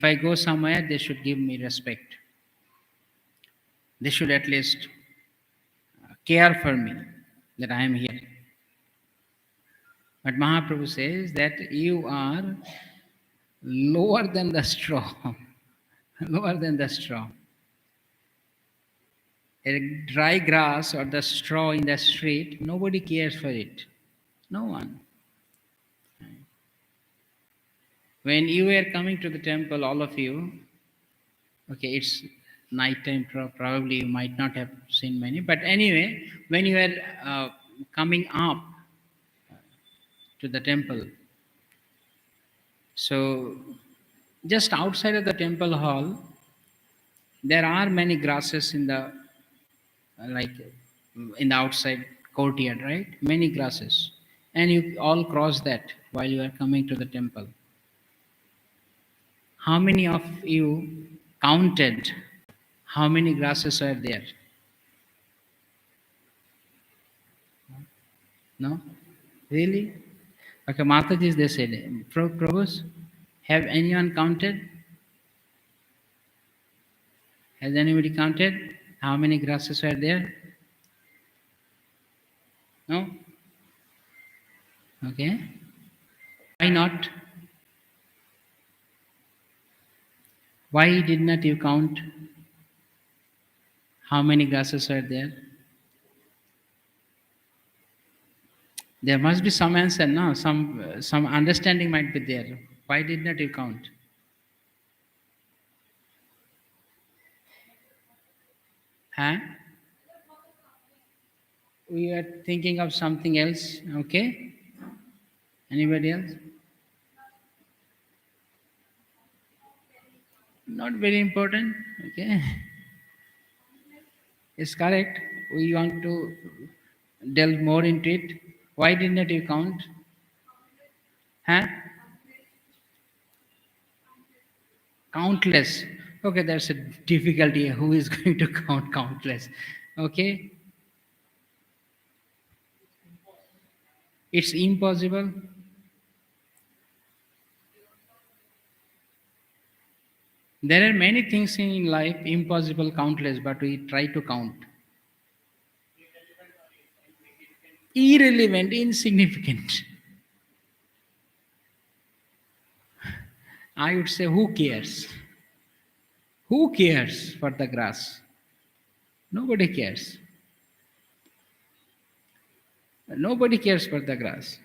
If I go somewhere, they should give me respect. They should at least care for me that I am here. But Mahaprabhu says that you are lower than the straw. Lower than the straw. A dry grass or the straw in the street, nobody cares for it. No one. When you were coming to the temple, all of you, okay, it's night time, probably you might not have seen many, but anyway, when you were coming up to the temple, so just outside of the temple hall, there are many grasses in the like in the outside courtyard, right? Many grasses, and you all cross that while you are coming to the temple. How many of you counted how many grasses are there? No? Really? Okay, Mataji, they said, Prabhus, have anyone counted? Has anybody counted how many grasses were there? No? Okay. Why not? Why did not you count how many grasses were there? There must be some answer, no? Some understanding might be there. Why did not you count? Huh? We are thinking of something else, okay? Anybody else? Not very important, okay? It's correct. We want to delve more into it. Why did not you count? Huh? Countless. Okay, that's a difficulty. Who is going to count countless? Okay, it's impossible. There are many things in life impossible, countless, but we try to count. Irrelevant, insignificant. I would say, who cares? Who cares for the grass? Nobody cares. Nobody cares for the grass.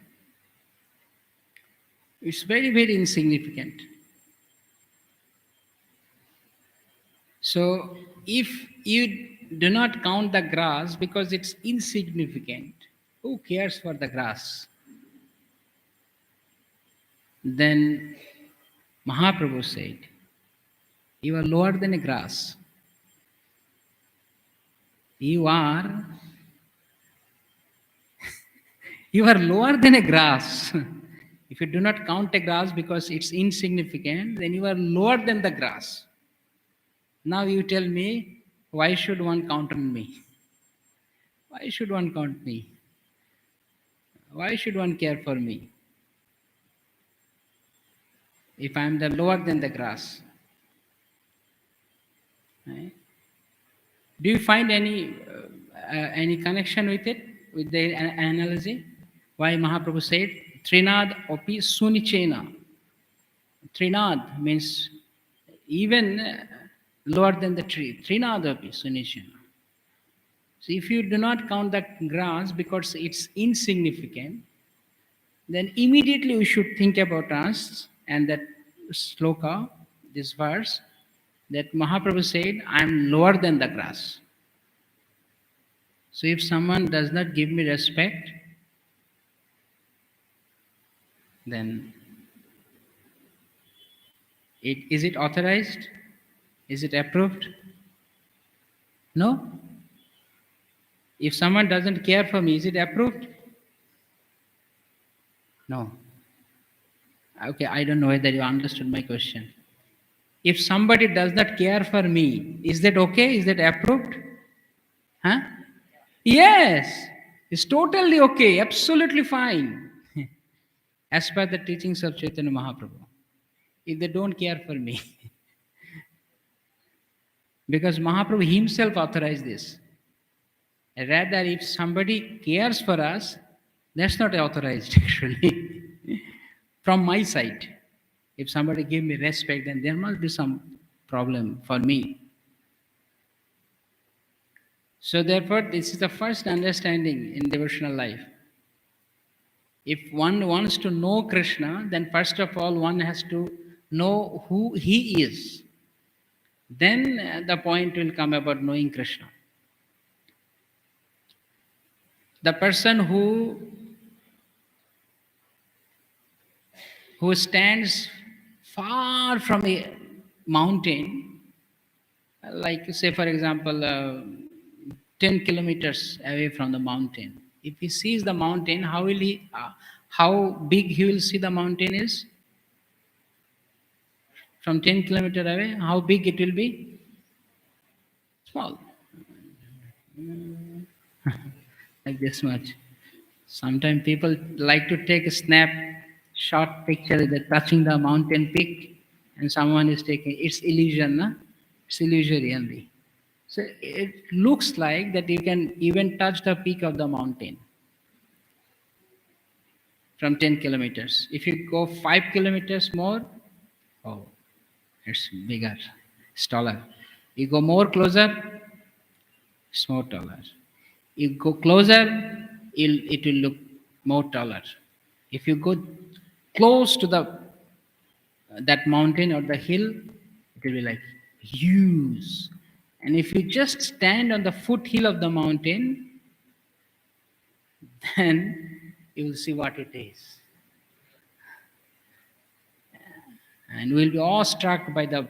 It's very, very insignificant. So, if you do not count the grass because it's insignificant, who cares for the grass? Then Mahaprabhu said, you are lower than a grass. You are lower than a grass. If you do not count a grass because it's insignificant, then you are lower than the grass. Now you tell me, why should one count on me? Why should one count me? Why should one care for me? If I am the lower than the grass. Right? Do you find any connection with it, with the analogy? Why Mahaprabhu said, Trinad opi sunichena. Trinad means even lower than the tree. Trinad opi sunichena. So if you do not count the grass because it's insignificant, then immediately we should think about us and that sloka, this verse, that Mahaprabhu said, I am lower than the grass. So if someone does not give me respect, then is it authorized? Is it approved? No. If someone doesn't care for me, is it approved? No. Okay, I don't know whether you understood my question. If somebody does not care for me, is that okay? Is that approved? Huh? Yes. It's totally okay, absolutely fine. As per the teachings of Chaitanya Mahaprabhu. if they don't care for me? Because Mahaprabhu himself authorized this. Rather, if somebody cares for us, that's not authorized actually. From my side, if somebody give me respect, then there must be some problem for me. So therefore, this is the first understanding in devotional life. If one wants to know Krishna, then first of all, one has to know who he is. Then the point will come about knowing Krishna. The person who stands far from a mountain, like say for example, 10 kilometers away from the mountain. If he sees the mountain, how big he will see the mountain is? From 10 kilometer away, how big it will be? Small, like this much. Sometimes people like to take a snap, short picture with touching the mountain peak, and someone is taking. It's illusion, na? It's illusory only. So it looks like that you can even touch the peak of the mountain from 10 kilometers. If you go 5 kilometers more, oh, it's bigger, it's taller. You go more closer, it's more taller. You go closer, it will look more taller. If you go close to the that mountain or the hill, it will be like huge. And if you just stand on the foothill of the mountain, then you will see what it is. And we'll be awestruck by the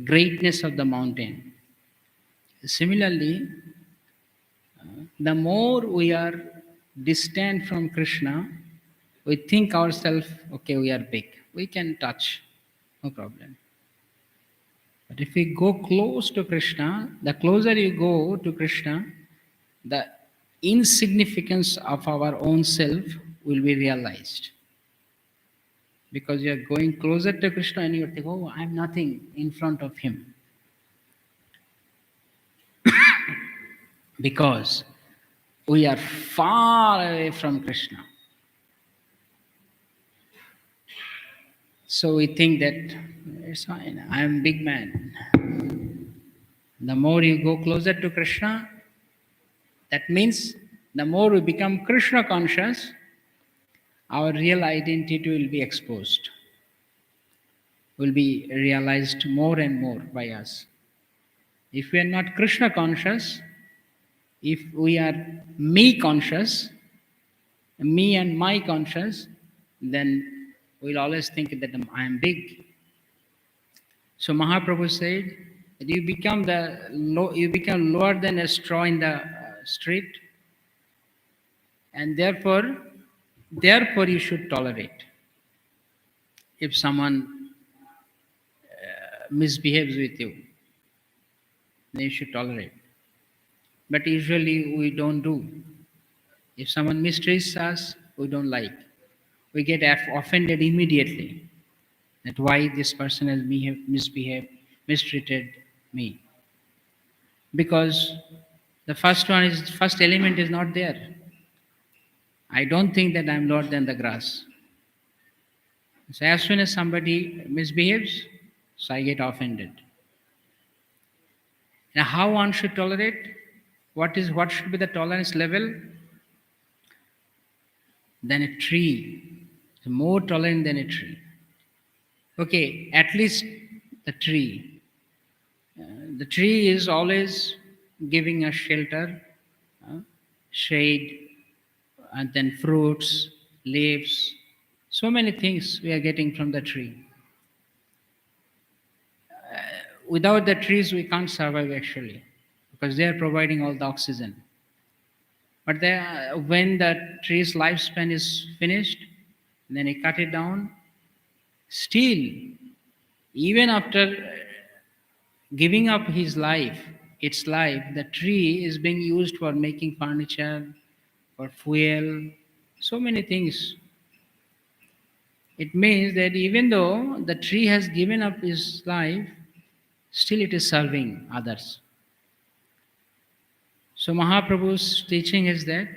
greatness of the mountain. Similarly, the more we are distant from Krishna, we think ourselves, okay, we are big. We can touch, no problem. But if we go close to Krishna, the closer you go to Krishna, the insignificance of our own self will be realized. Because you are going closer to Krishna and you think, oh, I'm nothing in front of him. Because we are far away from Krishna. So we think that it's fine, I'm big man. The more you go closer to Krishna, that means the more we become Krishna conscious, our real identity will be exposed, will be realized more and more by us. If we are not Krishna conscious, if we are me conscious, me and my conscious, then we'll always think that I am big. So Mahaprabhu said that you become lower than a straw in the street, and therefore you should tolerate. If someone misbehaves with you, then you should tolerate. But usually we don't do. If someone mistreats us, we don't like. We get offended immediately. That why this person has misbehaved, mistreated me. Because the first element is not there. I don't think that I'm lower than the grass. So as soon as somebody misbehaves, so I get offended. Now how one should tolerate? What should be the tolerance level? Than a tree. More tolerant than a tree. Okay, at least the tree. The tree is always giving us shelter, uh, shade, and then fruits, leaves. So many things we are getting from the tree. Without the trees, we can't survive actually, because they are providing all the oxygen. But when the tree's lifespan is finished, then you cut it down. Still, even after giving up its life, the tree is being used for making furniture, for fuel, so many things. It means that even though the tree has given up its life, still it is serving others. So Mahaprabhu's teaching is that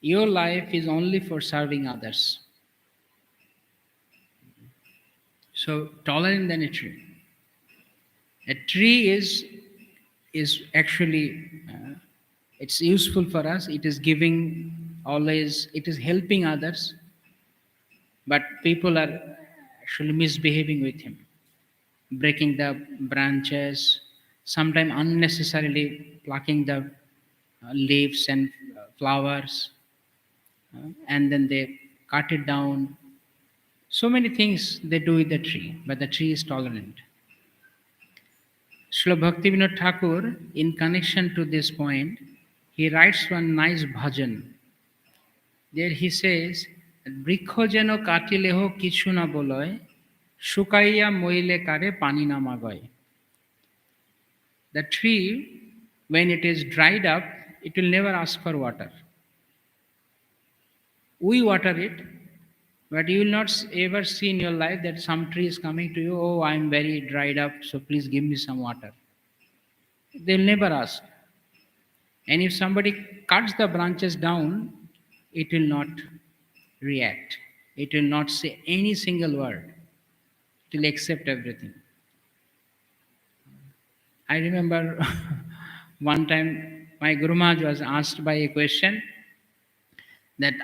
your life is only for serving others. So tolerant than a tree. A tree is actually it's useful for us. It is giving always. It is helping others, but people are actually misbehaving with him, breaking the branches, sometimes unnecessarily plucking the leaves and flowers, and then they cut it down. So many things they do with the tree, but the tree is tolerant. Srila Bhaktivinoda Thakur, in connection to this point, he writes one nice bhajan. There he says, বৃক্ষ যেন কাটিলেহ কিছু না বলয়, শুকাইয়া মইলে কারে পানি না মাগয়. The tree, when it is dried up, it will never ask for water. We water it, but you will not ever see in your life that some tree is coming to you, oh, I am very dried up, so please give me some water. They'll never ask. And if somebody cuts the branches down, it will not react. It will not say any single word. It will accept everything. I remember one time my Guru Maharaj was asked by a question that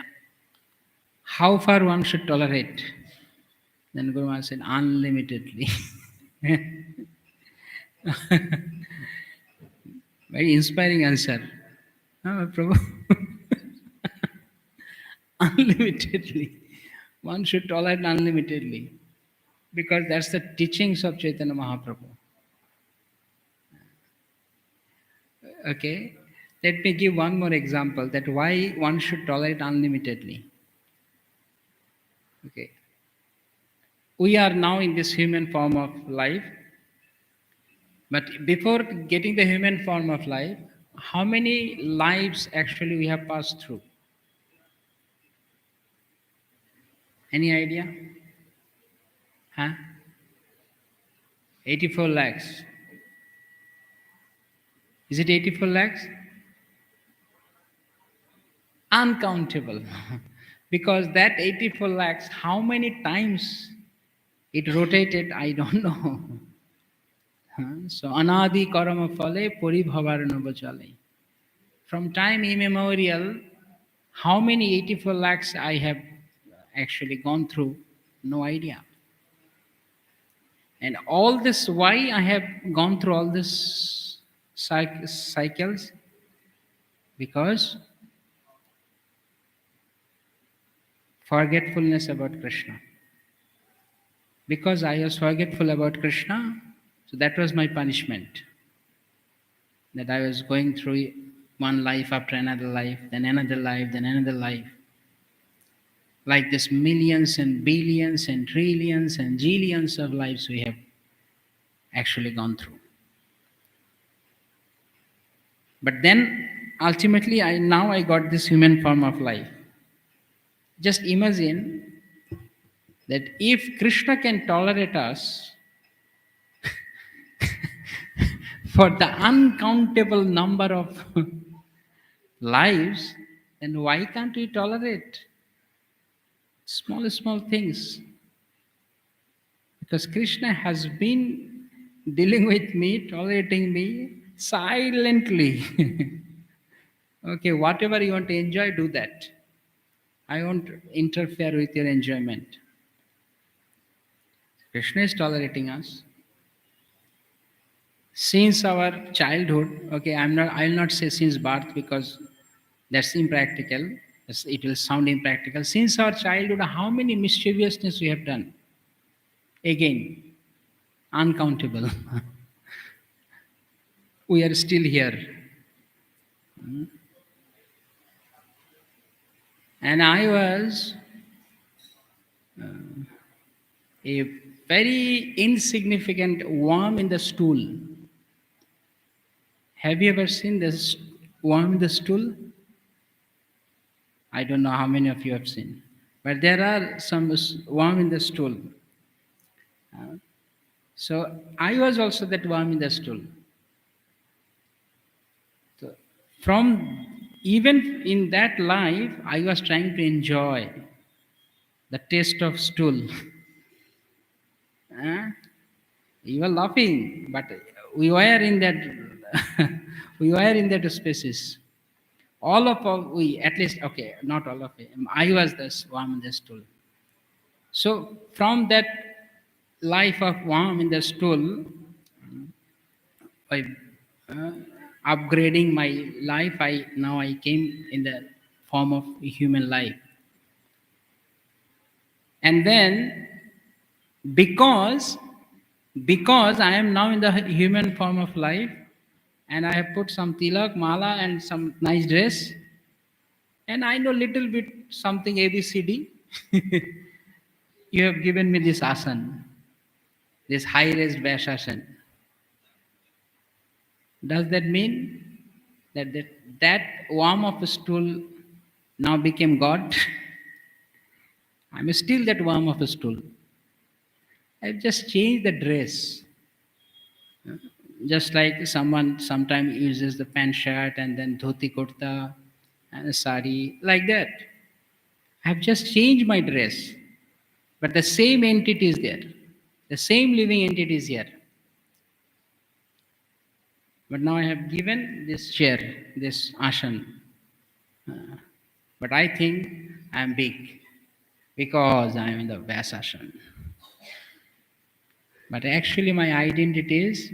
how far one should tolerate. Then Guru Maharaj said, unlimitedly. Very inspiring answer. Prabhu. Unlimitedly. One should tolerate unlimitedly. Because that's the teachings of Chaitanya Mahaprabhu. Okay. Let me give one more example that why one should tolerate unlimitedly. Okay. We are now in this human form of life. But before getting the human form of life, how many lives actually we have passed through? Any idea? Huh? 84 lakhs. Is it 84 lakhs? Uncountable. Because that 84 lakhs, how many times it rotated, I don't know. So, anadi karama phale paribhavar navachale. From time immemorial, how many 84 lakhs I have actually gone through? No idea. And all this, why I have gone through all this cycles? Because forgetfulness about Krishna. Because I was forgetful about Krishna, so that was my punishment. That I was going through one life after another life, then another life, then another life. Like this millions and billions and trillions and zillions of lives we have actually gone through. But then ultimately I got this human form of life. Just imagine that if Krishna can tolerate us for the uncountable number of lives, then why can't we tolerate small things? Because Krishna has been dealing with me, tolerating me silently. Okay, whatever you want to enjoy, do that. I won't interfere with your enjoyment. Krishna is tolerating us. Since our childhood, okay, I'll not say since birth because that's impractical. It will sound impractical. Since our childhood, how many mischievousness we have done? Again, uncountable. We are still here. And I was a very insignificant worm in the stool. Have you ever seen this worm in the stool? I don't know how many of you have seen. but there are some worm in the stool. So I was also that worm in the stool. So from even in that life, I was trying to enjoy the taste of stool. Huh? You were laughing, but we were in that we were in that spaces. All of we, at least, okay, not all of it. I was the worm in the stool. So from that life of worm in the stool, by uh, upgrading my life, I came in the form of human life. And then because because I am now in the human form of life, and I have put some tilak, mala, and some nice dress, and I know little bit something ABCD. You have given me this asan, this high raised Vaishashan. Does that mean that worm of a stool now became God? I'm still that worm of a stool. I've just changed the dress. Just like someone sometimes uses the pant shirt and then dhoti kurta and a sari, like that. I've just changed my dress, but the same entity is there. The same living entity is here. But now I have given this chair, this ashan. But I think I'm big because I'm in the Vyasasana. But actually, my identity is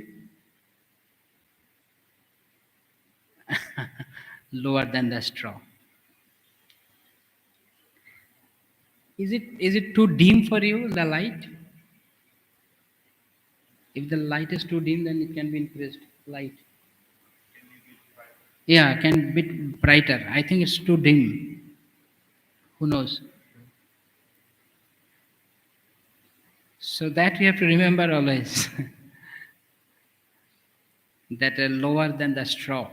lower than the straw. Is it too dim for you, the light? If the light is too dim, then it can be increased. Light. Yeah, can be brighter. I think it's too dim. Who knows? So that we have to remember always that lower than the straw.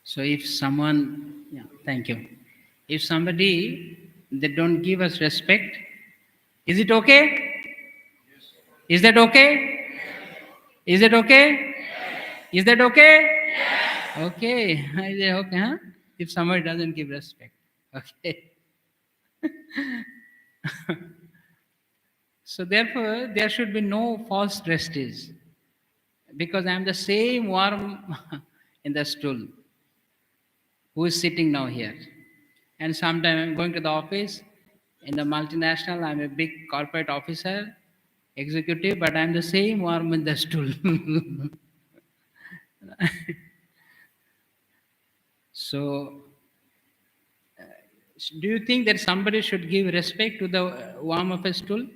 So if someone, yeah, thank you. If somebody they don't give us respect, is it okay? Is that okay? Is that okay? Is that okay? Okay. I say okay, huh? If somebody doesn't give respect. Okay. So therefore there should be no false prestige. Because I am the same worm in the stool who is sitting now here. And sometime I'm going to the office in the multinational, I'm a big corporate officer, executive, but I'm the same worm in the stool. So, do you think that somebody should give respect to the worm of a stool?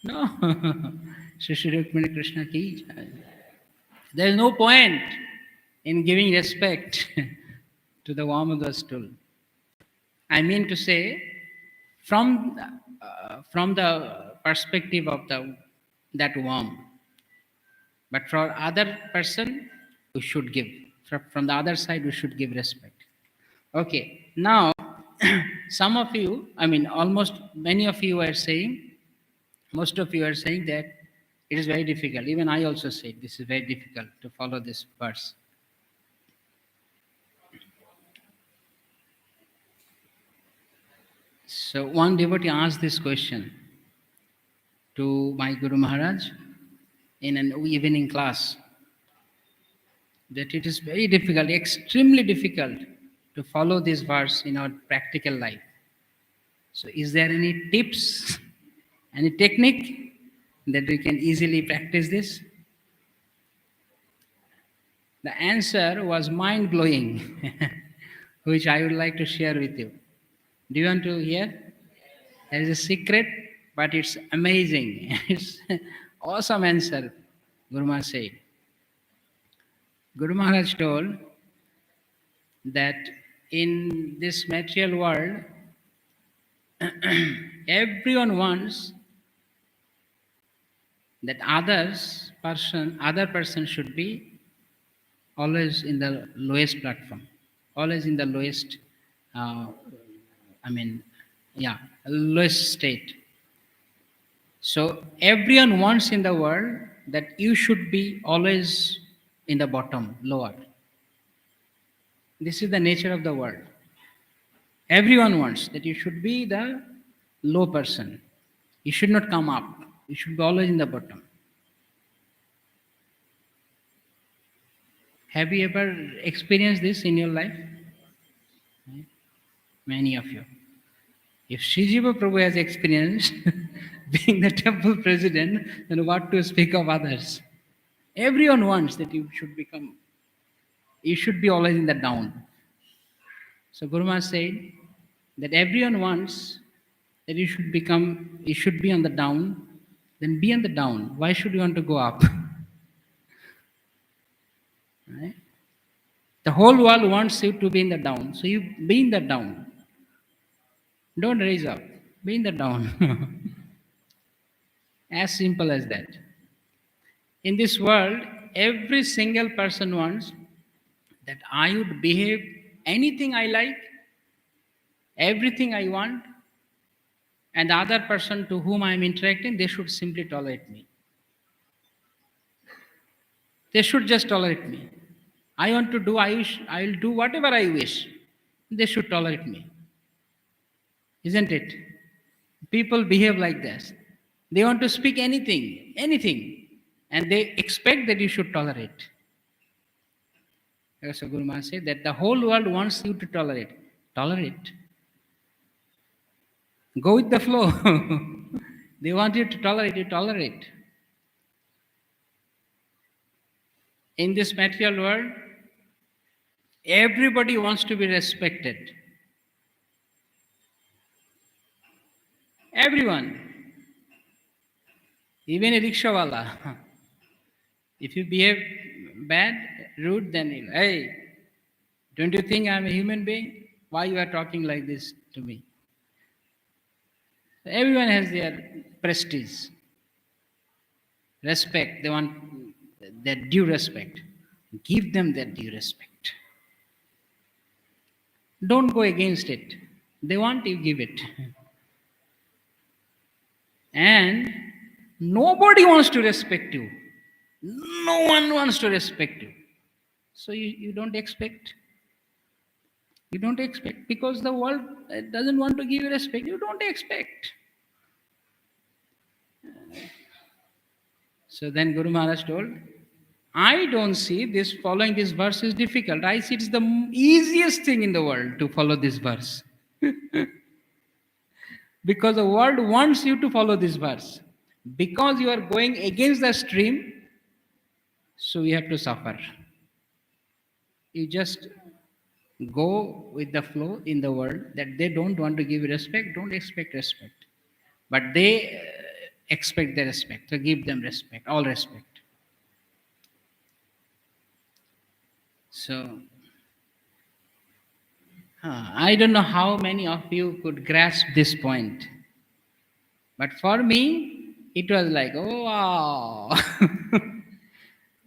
No. Shri Rukmini Krishna ki jai. There is no point in giving respect to the worm of the stool. I mean to say, from the perspective of the that worm, but for other person, we should give. From the other side, we should give respect. Okay, now some of you, I mean, almost many of you are saying, most of you are saying that it is very difficult. Even I also say this is very difficult to follow this verse. So one devotee asked this question to my Guru Maharaj in an evening class, that it is very difficult, extremely difficult to follow this verse in our practical life. So, is there any tips, any technique that we can easily practice this? The answer was mind blowing, which I would like to share with you. Do you want to hear? There is a secret, but it's amazing. It's awesome answer, Guru Maharaj said. Guru Maharaj told that in this material world, everyone wants that other person should be always in the lowest platform, always in the lowest, uh, I mean, yeah, lowest state. So everyone wants in the world that you should be always in the bottom, lower. This is the nature of the world. Everyone wants that you should be the low person. You should not come up. You should be always in the bottom. Have you ever experienced this in your life? Many of you. If Shijiva Prabhu has experienced being the temple president, then what to speak of others? Everyone wants that you should be always in the down. So Guru Maharaj said that everyone wants that you should be on the down, then be on the down. Why should you want to go up? Right? The whole world wants you to be in the down. So you be in the down. Don't raise up. Be in the down. As simple as that. In this world, every single person wants that I would behave anything I like, everything I want, and the other person to whom I am interacting, they should simply tolerate me. They should just tolerate me. I want to do, I will do whatever I wish. They should tolerate me. Isn't it? People behave like this. They want to speak anything, and they expect that you should tolerate. So Guru Maharaj said that the whole world wants you to tolerate. Tolerate. Go with the flow. They want you to tolerate, you tolerate. In this material world, everybody wants to be respected. Everyone. Even a rickshawala. If you behave bad, rude, then hey, don't you think I'm a human being? Why you are talking like this to me? Everyone has their prestige. Respect. They want their due respect. Give them their due respect. Don't go against it. They want you give it. And nobody wants to respect you. No one wants to respect you. So you don't expect. You don't expect because the world doesn't want to give you respect. You don't expect. So then Guru Maharaj told, I don't see this following this verse is difficult. I see it's the easiest thing in the world to follow this verse. Because the world wants you to follow this verse. Because you are going against the stream, so you have to suffer. You just go with the flow in the world that they don't want to give you respect, don't expect respect. But they expect the respect, so give them respect, all respect. So, I don't know how many of you could grasp this point. But for me, it was like, oh, wow.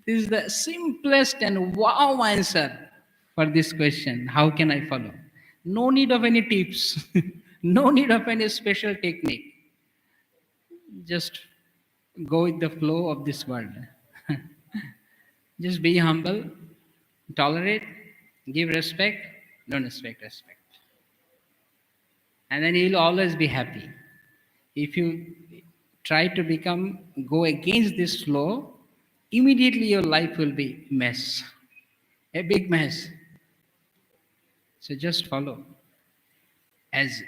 This is the simplest and wow answer for this question. How can I follow? No need of any tips, no need of any special technique. Just go with the flow of this world. Just be humble, tolerate, give respect, don't expect respect. And then you'll always be happy. If you try to go against this flow, immediately your life will be mess, a big mess. So just follow as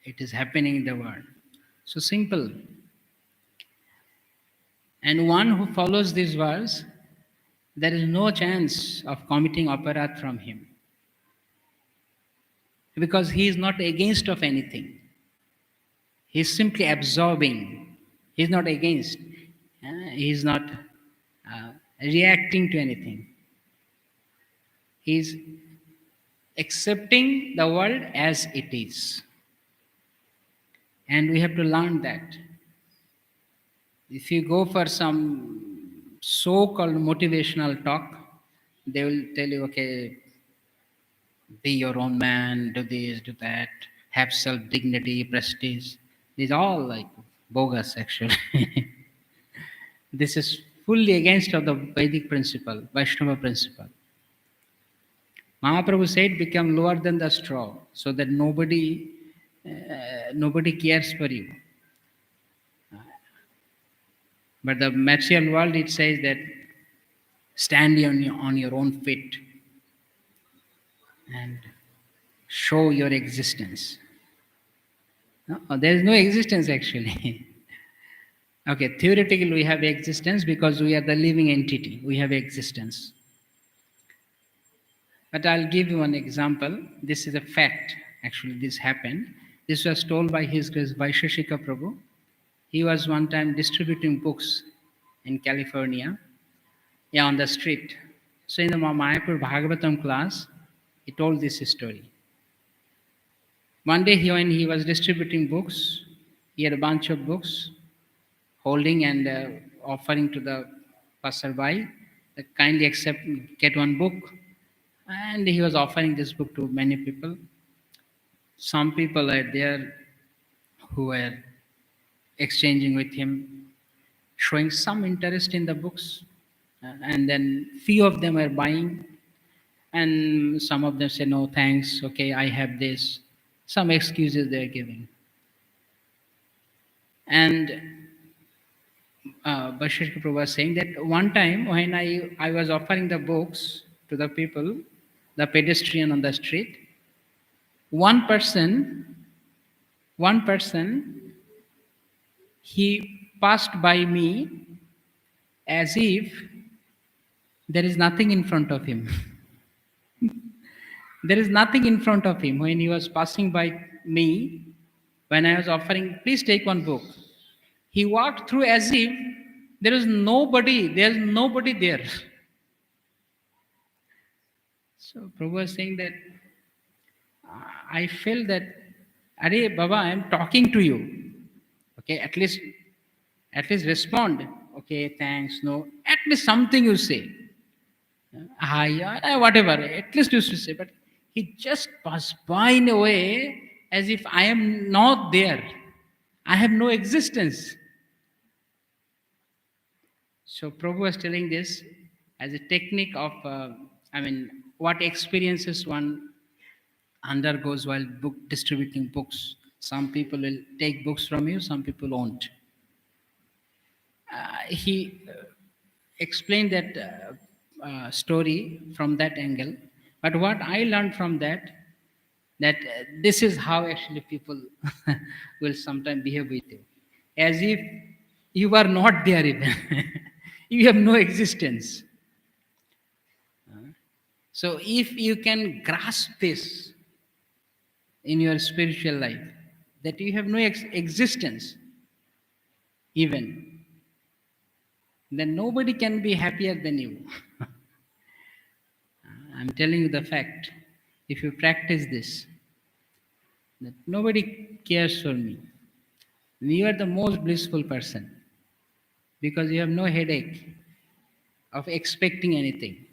it is happening in the world. So simple. And one who follows this verse, there is no chance of committing aparadh from him. Because he is not against of anything. He is simply absorbing. He is not against. He is not reacting to anything. He is accepting the world as it is. And we have to learn that. If you go for some so-called motivational talk, They will tell you, okay, be your own man, do this, do that, have self dignity, prestige. These are all like bogus actually. This is fully against of the Vedic principle, Vaishnava principle. Mahaprabhu said, become lower than the straw, so that nobody cares for you. But the material world, it says that stand on your own feet and show your existence. No, there is no existence actually. Okay, theoretically we have existence because we are the living entity. We have existence. But I'll give you one example. This is a fact. Actually, this happened. This was told by His Grace Vaisheshika Prabhu. He was one time distributing books in California, yeah, on the street. So in the Mayapur Bhagavatam class, he told this story. One day, when he was distributing books, he had a bunch of books, holding and offering to the passerby, kindly accept, get one book. And he was offering this book to many people. Some people are there who were exchanging with him, showing some interest in the books, and then few of them are buying, and some of them say, no thanks, okay, I have this. Some excuses they are giving. And Bashir Kapoor was saying that one time when I was offering the books to the people, the pedestrian on the street, one person, one person, he passed by me as if there is nothing in front of him. There is nothing in front of him when he was passing by me, when I was offering, please take one book. He walked through as if there's nobody there. So Prabhu was saying that I feel that, Are Baba, I am talking to you. Okay, at least respond. Okay, thanks, no. At least something you say. Hi, whatever. At least you should say. But he just passed by in a way as if I am not there. I have no existence. So Prabhu was telling this as a technique of, what experiences one undergoes while distributing books. Some people will take books from you, some people won't. He explained that story from that angle. But what I learned from that this is how actually people will sometimes behave with you, as if you are not there even. You have no existence. So if you can grasp this in your spiritual life, that you have no existence even, then nobody can be happier than you. I'm telling you the fact. If you practice this, that nobody cares for me, you are the most blissful person because you have no headache of expecting anything.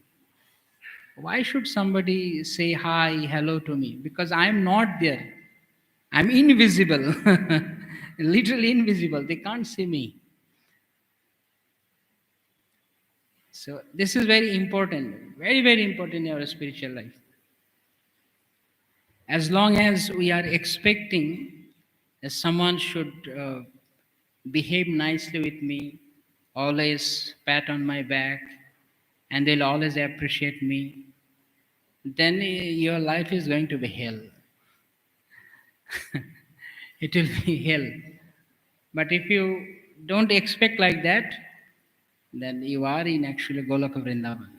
Why should somebody say hi, hello to me? Because I'm not there. I'm invisible, literally invisible. They can't see me. So this is very important, very, very important in our spiritual life. As long as we are expecting that someone should behave nicely with me, always pat on my back, and they'll always appreciate me, then your life is going to be hell. It will be hell. But if you don't expect like that, then you are in actually Golok Vrindavan.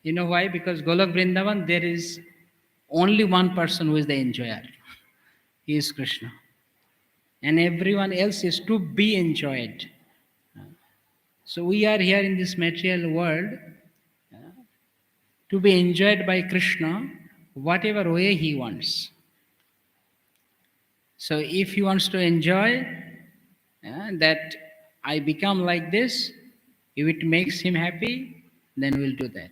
You know why? Because Golok Vrindavan, there is only one person who is the enjoyer. He is Krishna. And everyone else is to be enjoyed. So we are here in this material world to be enjoyed by Krishna whatever way he wants. So if he wants to enjoy that I become like this, if it makes him happy, then we'll do that.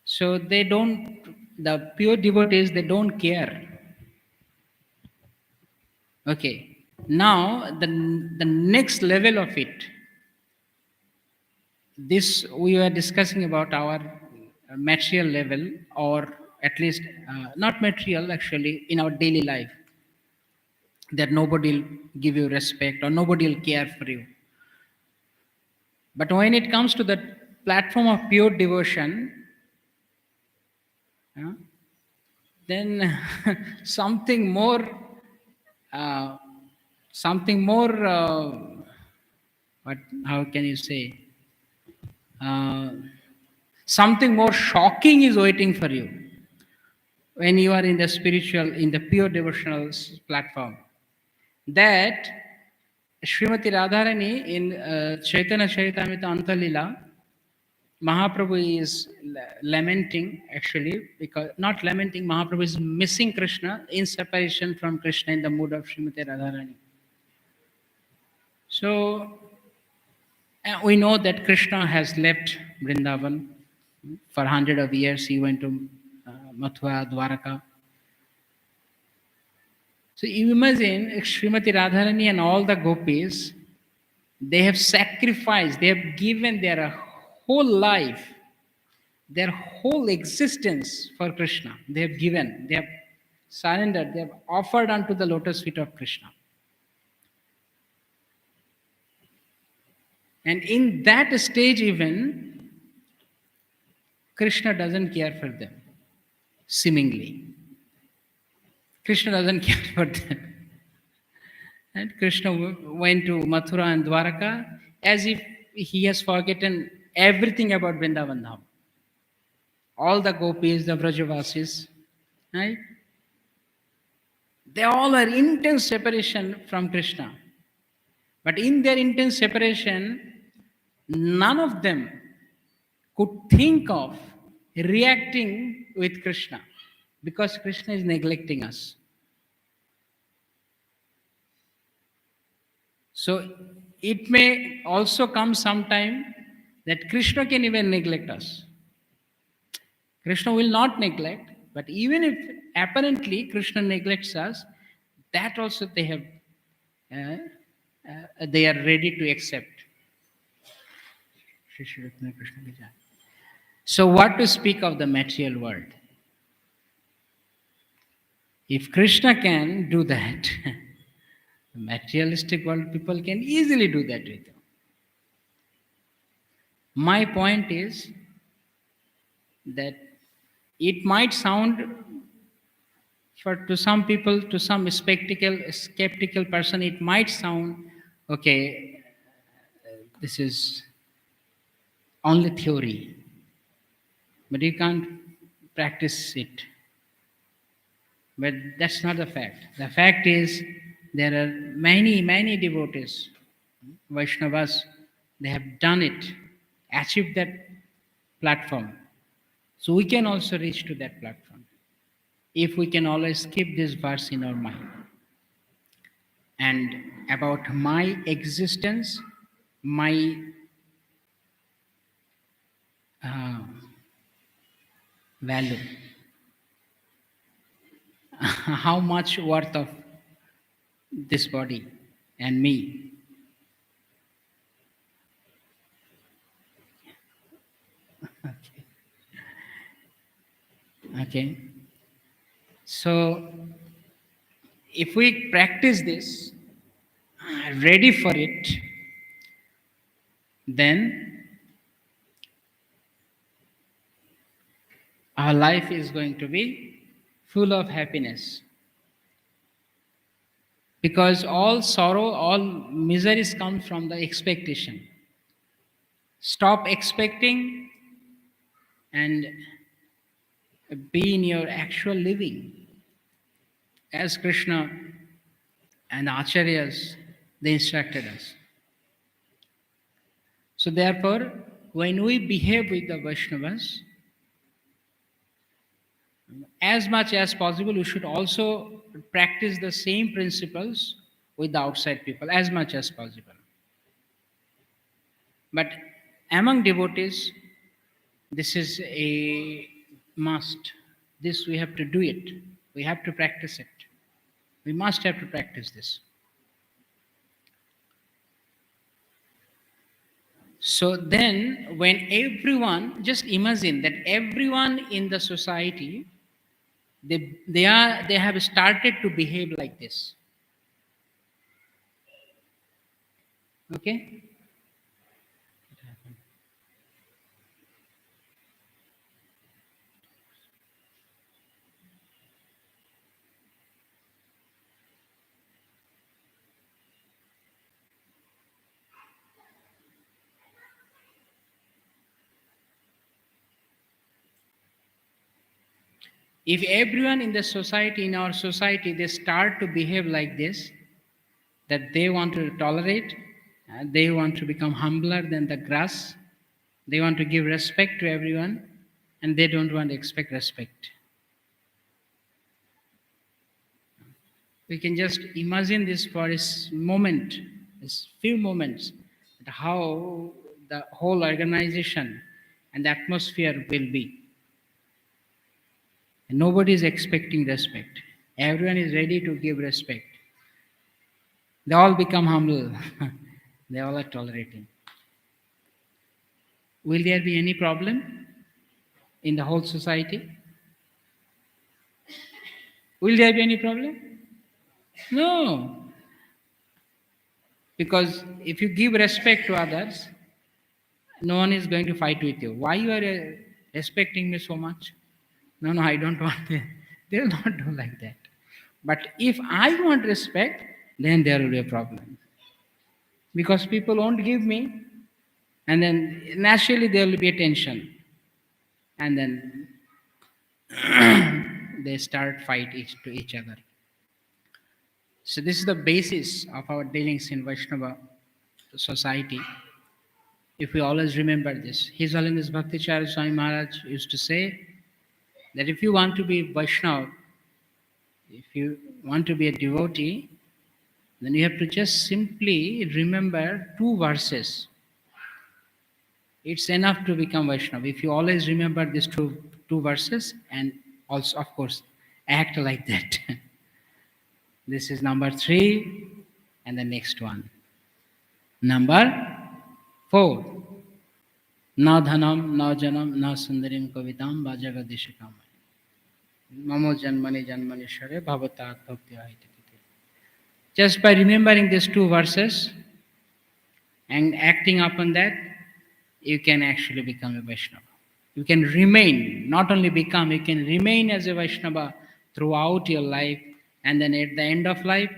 So they don't, the pure devotees, they don't care. Okay. Now, the next level of it, this we were discussing about our material level, or at least not material, actually, in our daily life, that nobody will give you respect or nobody will care for you. But when it comes to the platform of pure devotion, uh, then something more, uh, something more, what, how can you say, uh, something more shocking is waiting for you when you are in the spiritual, in the pure devotional platform. That Srimati Radharani in Chaitanya Charitamrita Antalila, Mahaprabhu is lamenting, actually, because not lamenting, Mahaprabhu is missing Krishna in separation from Krishna in the mood of Srimati Radharani. So we know that Krishna has left Vrindavan for hundred of years. He went to Mathura, Dwaraka. So you imagine Srimati Radharani and all the gopis, they have sacrificed, they have given their whole life, their whole existence for Krishna. They have given, they have surrendered, they have offered unto the lotus feet of Krishna. And in that stage, even Krishna doesn't care for them, seemingly. Krishna doesn't care for them. And Krishna went to Mathura and Dwaraka as if he has forgotten everything about Vrindavan Dham. All the gopis, the Vrajavasis, right? They all are intense separation from Krishna. But in their intense separation, none of them could think of reacting with Krishna because Krishna is neglecting us. So it may also come sometime that Krishna can even neglect us. Krishna will not neglect, but even if apparently Krishna neglects us, that also they have, they are ready to accept. So, what to speak of the material world? If Krishna can do that, the materialistic world people can easily do that with you. My point is that it might sound, for to some people, to some skeptical person, it might sound okay. This is only theory, but you can't practice it. But that's not the fact. The fact is there are many devotees, Vaishnavas, they have done it, achieved that platform. So we can also reach to that platform if we can always keep this verse in our mind. And about my existence, my uh, value, how much worth of this body and me. Okay. So if we practice this, ready for it, then our life is going to be full of happiness. Because all sorrow, all miseries come from the expectation. Stop expecting and be in your actual living. As Krishna and Acharyas, they instructed us. So therefore, when we behave with the Vaishnavas, as much as possible, we should also practice the same principles with the outside people as much as possible. But among devotees, This is a must. This we have to do it. We have to practice it. We must have to practice this. So then, when everyone, just imagine that everyone in the society, they have started to behave like this. Okay? If everyone in the society, in our society, they start to behave like this, that they want to tolerate, they want to become humbler than the grass, they want to give respect to everyone, and they don't want to expect respect. We can just imagine this for a moment, this few moments, that how the whole organization and the atmosphere will be. And nobody is expecting respect. Everyone is ready to give respect. They all become humble. They all are tolerating. Will there be any problem in the whole society? Will there be any problem? No. Because if you give respect to others, no one is going to fight with you. Why you are respecting me so much? No, no, I don't want it. They will not do like that. But if I want respect, then there will be a problem. Because people won't give me, and then naturally there will be a tension. And then they start fight to each other. So this is the basis of our dealings in Vaishnava society. If we always remember this, His Holiness Bhakticharya Swami Maharaj used to say that if you want to be Vaishnava, if you want to be a devotee, then you have to just simply remember two verses. It's enough to become Vaishnava. If you always remember these two verses and also, of course, act like that. This is number 3, and the next one. Number 4. Na dhanam, na janam, na sundarim kavitam, vajagadishikam. Mamo janmani janmani share bhavatat bhakti ahiti. Just by remembering these two verses and acting upon that, you can actually become a Vaishnava. You can remain, not only become, you can remain as a Vaishnava throughout your life, and then at the end of life,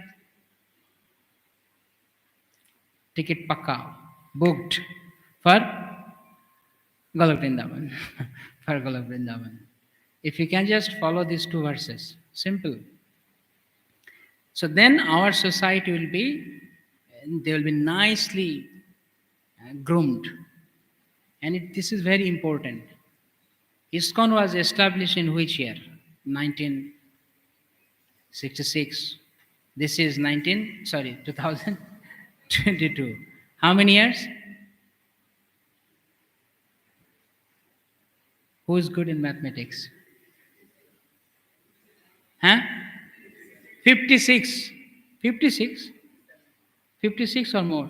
ticket pakka, booked for Golok Vrindavan. For Golok Vrindavan. If you can just follow these two verses, simple. So then our society will be, they will be nicely groomed. And this is very important. ISKCON was established in which year? 1966. This is 2022. How many years? Who is good in mathematics? Huh? 56. 56? 56 or more?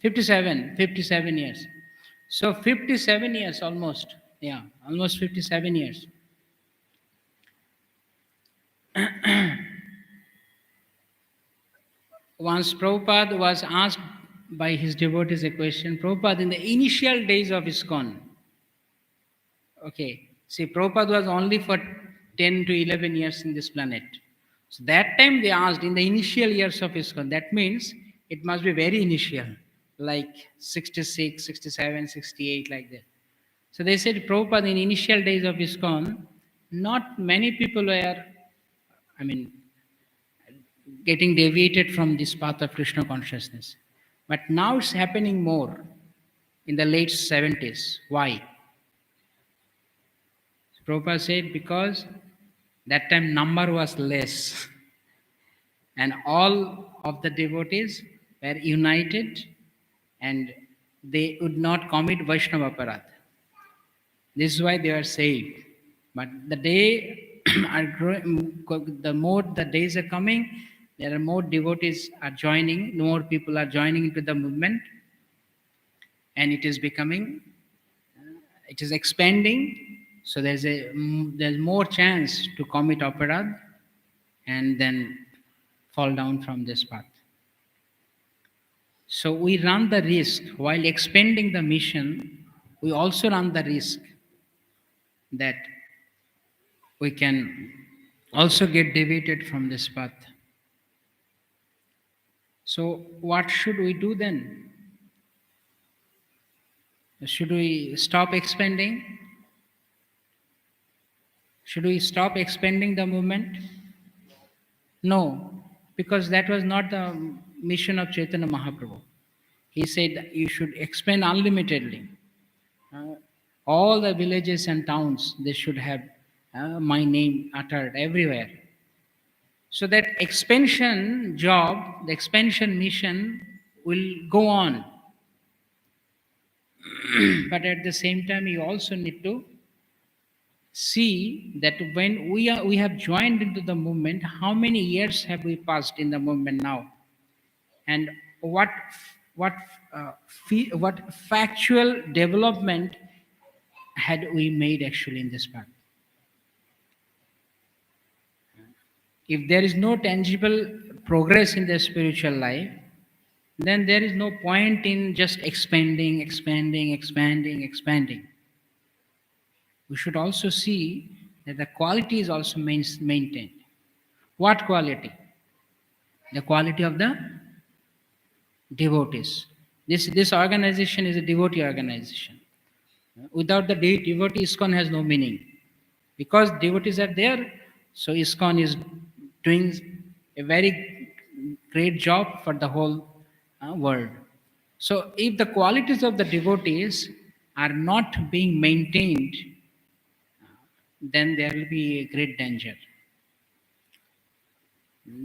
57. 57 years. So 57 years almost. Yeah, almost 57 years. Once Prabhupada was asked by his devotees a question. Prabhupada, in the initial days of ISKCON, okay, see, Prabhupada was only for 10 to 11 years in this planet. So that time they asked, in the initial years of ISKCON, that means it must be very initial, like 66, 67, 68, like that. So they said, Prabhupada, in initial days of ISKCON, not many people were, I mean, getting deviated from this path of Krishna consciousness. But now it's happening more in the late 70s. Why? Prabhupada said because that time number was less and all of the devotees were united and they would not commit Vaishnava Aparadh. This is why they are saved. But the day are growing, the more the days are coming, there are more devotees are joining, more people are joining into the movement, and it is becoming, it is expanding. So there's more chance to commit aparad and then fall down from this path. So we run the risk while expanding the mission. We also run the risk that we can also get deviated from this path. So, what should we do then? Should we stop expanding? Should we stop expanding the movement? No, because that was not the mission of Chaitanya Mahaprabhu. He said you should expand unlimitedly. Uh, all the villages and towns, they should have my name uttered everywhere. So that expansion job, the expansion mission will go on. But at the same time, you also need to see that when we have joined into the movement, how many years have we passed in the movement now, and what what factual development had we made actually in this path. If there is no tangible progress in the spiritual life, then there is no point in just expanding. We should also see that the quality is also maintained. What quality? The quality of the devotees. This organization is a devotee organization. Without the devotee, ISKCON has no meaning. Because devotees are there, so ISKCON is doing a very great job for the whole world. So, if the qualities of the devotees are not being maintained, then there will be a great danger.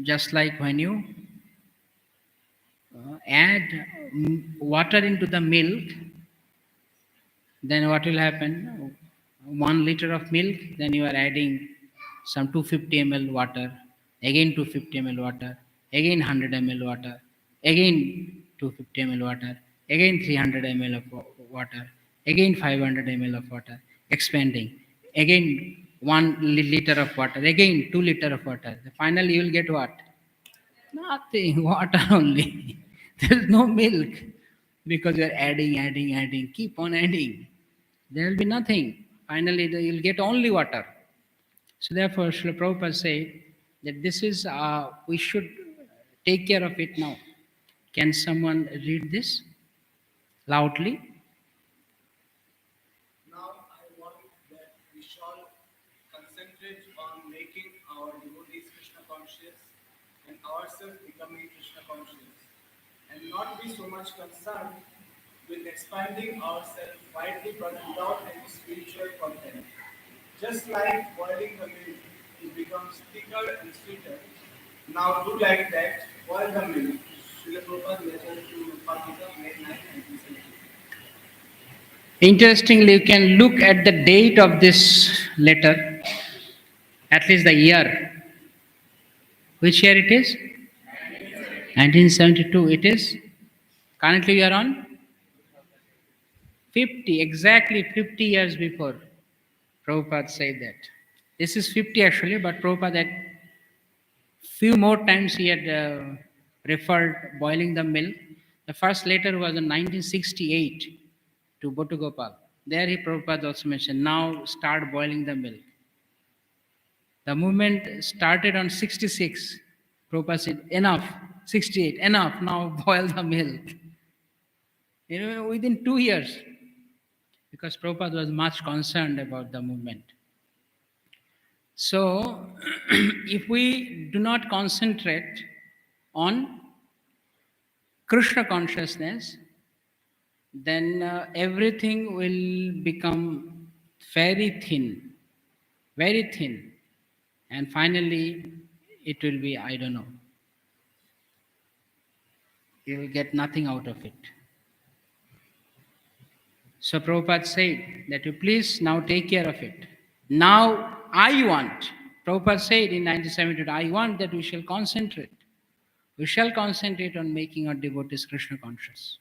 Just like when you add water into the milk, then what will happen? 1 liter of milk, then you are adding some 250 ml water, again 250 ml water, again 100 ml water, again 250 ml water, again 300 ml of water, again 500 ml of water, expanding, again 1 liter of water, again 2 liter of water. Finally, you will get what? Nothing, water only. There is no milk because you are adding, keep on adding. There will be nothing. Finally, you'll get only water. So therefore, Srila Prabhupada said that this is, we should take care of it now. Can someone read this loudly? Now I want that we shall concentrate on making our devotees Krishna conscious and ourselves becoming Krishna conscious, and not be so much concerned with expanding ourselves widely but without any spiritual content. Just like boiling the milk, it becomes thicker and sweeter. Now do like that, boil the milk. Srila Prabhupada letter to Pakistan, May 9, 1970. Interestingly, you can look at the date of this letter, at least the year. Which year it is? 1972. It is. Currently, we are on 50, exactly 50 years before. Prabhupada said that. This is 50 actually, but Prabhupada had few more times he had referred boiling the milk. The first letter was in 1968 to Gopal. There he Prabhupada also mentioned, now start boiling the milk. The movement started on 66. Prabhupada said, enough, 68, enough, now boil the milk. Within 2 years, because Prabhupada was much concerned about the movement. So, if we do not concentrate on Krishna consciousness, then everything will become very thin, and finally it will be, I don't know, you will get nothing out of it. So Prabhupada said that you please now take care of it. Now I want, Prabhupada said in 1972, I want that we shall concentrate. We shall concentrate on making our devotees Krishna conscious.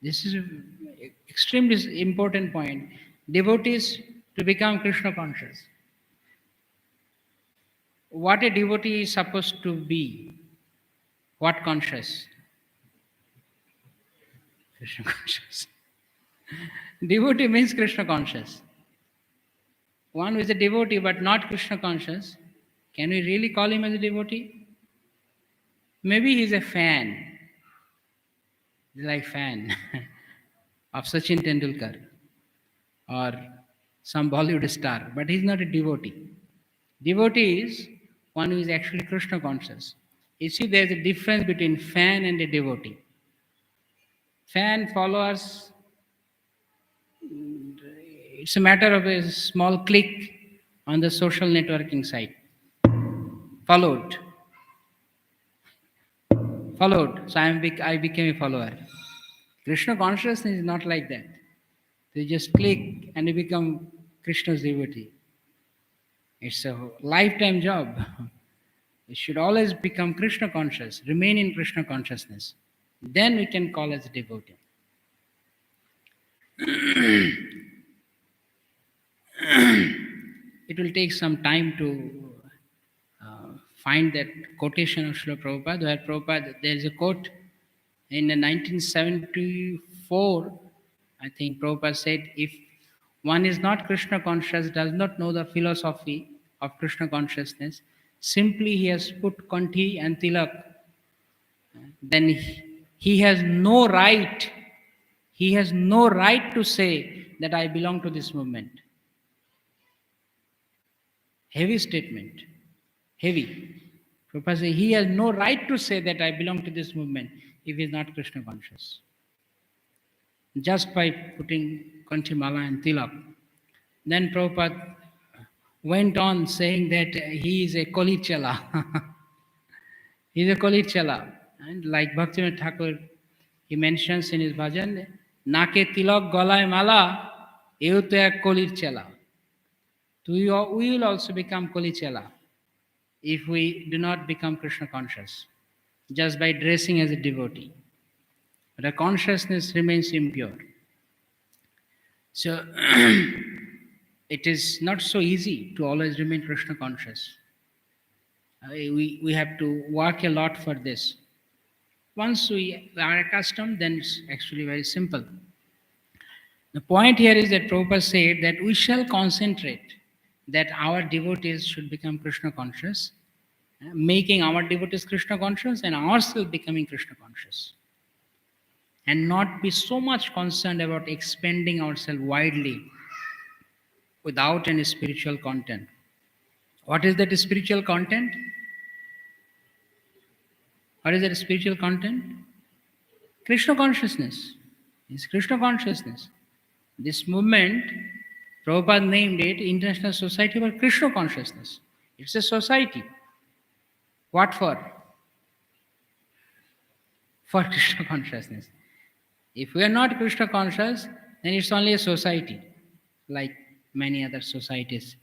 This is an extremely important point. Devotees to become Krishna conscious. What a devotee is supposed to be? What conscious? Krishna conscious. Devotee means Krishna conscious. One who is a devotee but not Krishna conscious, can we really call him as a devotee? Maybe he's a fan, like fan of Sachin Tendulkar or some Bollywood star, but he's not a devotee. Devotee is one who is actually Krishna conscious. You see, there's a difference between fan and a devotee. Fan followers, it's a matter of a small click on the social networking site. Followed. So I became a follower. Krishna consciousness is not like that. You just click and you become Krishna's devotee. It's a lifetime job. You should always become Krishna conscious, remain in Krishna consciousness. Then we can call as a devotee. It will take some time to find that quotation of Srila Prabhupada, where Prabhupada, there is a quote in 1974, I think Prabhupada said, if one is not Krishna conscious, does not know the philosophy of Krishna consciousness, simply he has put Kanthi and Tilak, then he has no right, to say that I belong to this movement. Heavy statement. Heavy. Prabhupada says he has no right to say that I belong to this movement if he is not Krishna conscious. Just by putting Kanchimala and Tilak. Then Prabhupada went on saying that he is a Kolichala. He is a Kolichala. And like Bhaktivinoda Thakur, he mentions in his bhajan, Nake Tilak Golai Mala, eu to ek Kolichala. We will also become Kolichala if we do not become Krishna conscious, just by dressing as a devotee. But our consciousness remains impure. So it is not so easy to always remain Krishna conscious. We have to work a lot for this. Once we are accustomed, then it's actually very simple. The point here is that Prabhupada said that we shall concentrate that our devotees should become Krishna conscious, making our devotees Krishna conscious and ourselves becoming Krishna conscious. And not be so much concerned about expanding ourselves widely without any spiritual content. What is that spiritual content? What is that spiritual content? Krishna consciousness. It's Krishna consciousness. This movement, Prabhupada named it International Society for Krishna Consciousness. It's a society. What for? For Krishna consciousness. If we are not Krishna conscious, then it's only a society, like many other societies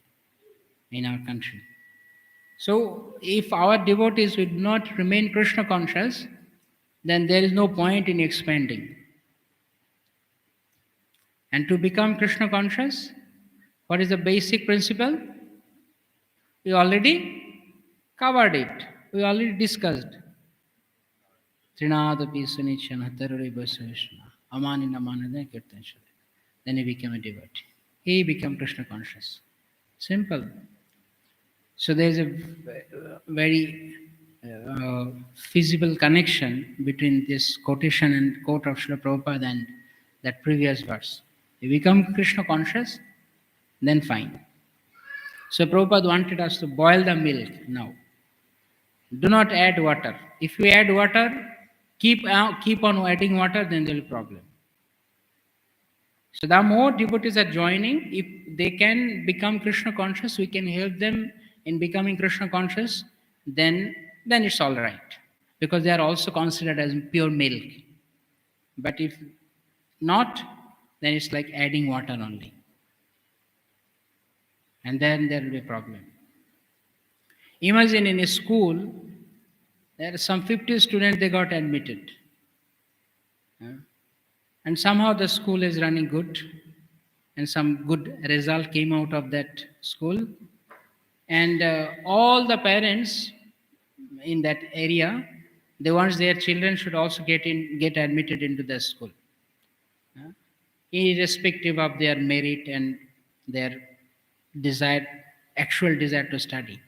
in our country. So, if our devotees would not remain Krishna conscious, then there is no point in expanding. And to become Krishna conscious, what is the basic principle? We already covered it. We already discussed. Trinadapi Sunichana Taruri Basavishna Amanina Manana Kirtan. Then he became a devotee. He became Krishna conscious. Simple. So there is a very feasible connection between this quotation and quote of Srila Prabhupada and that previous verse. You become Krishna conscious, then fine. So Prabhupada wanted us to boil the milk now. Do not add water. If you add water, keep on adding water, then there will be problem. So the more devotees are joining, if they can become Krishna conscious, we can help them in becoming Krishna conscious, then it's all right. Because they are also considered as pure milk. But if not, then it's like adding water only. And then there will be a problem. Imagine in a school, there are some 50 students, they got admitted. uh, And somehow the school is running good, and some good result came out of that school. And all the parents in that area, they want their children should also get admitted into the school, uh, irrespective of their merit and their desire, actual desire to study.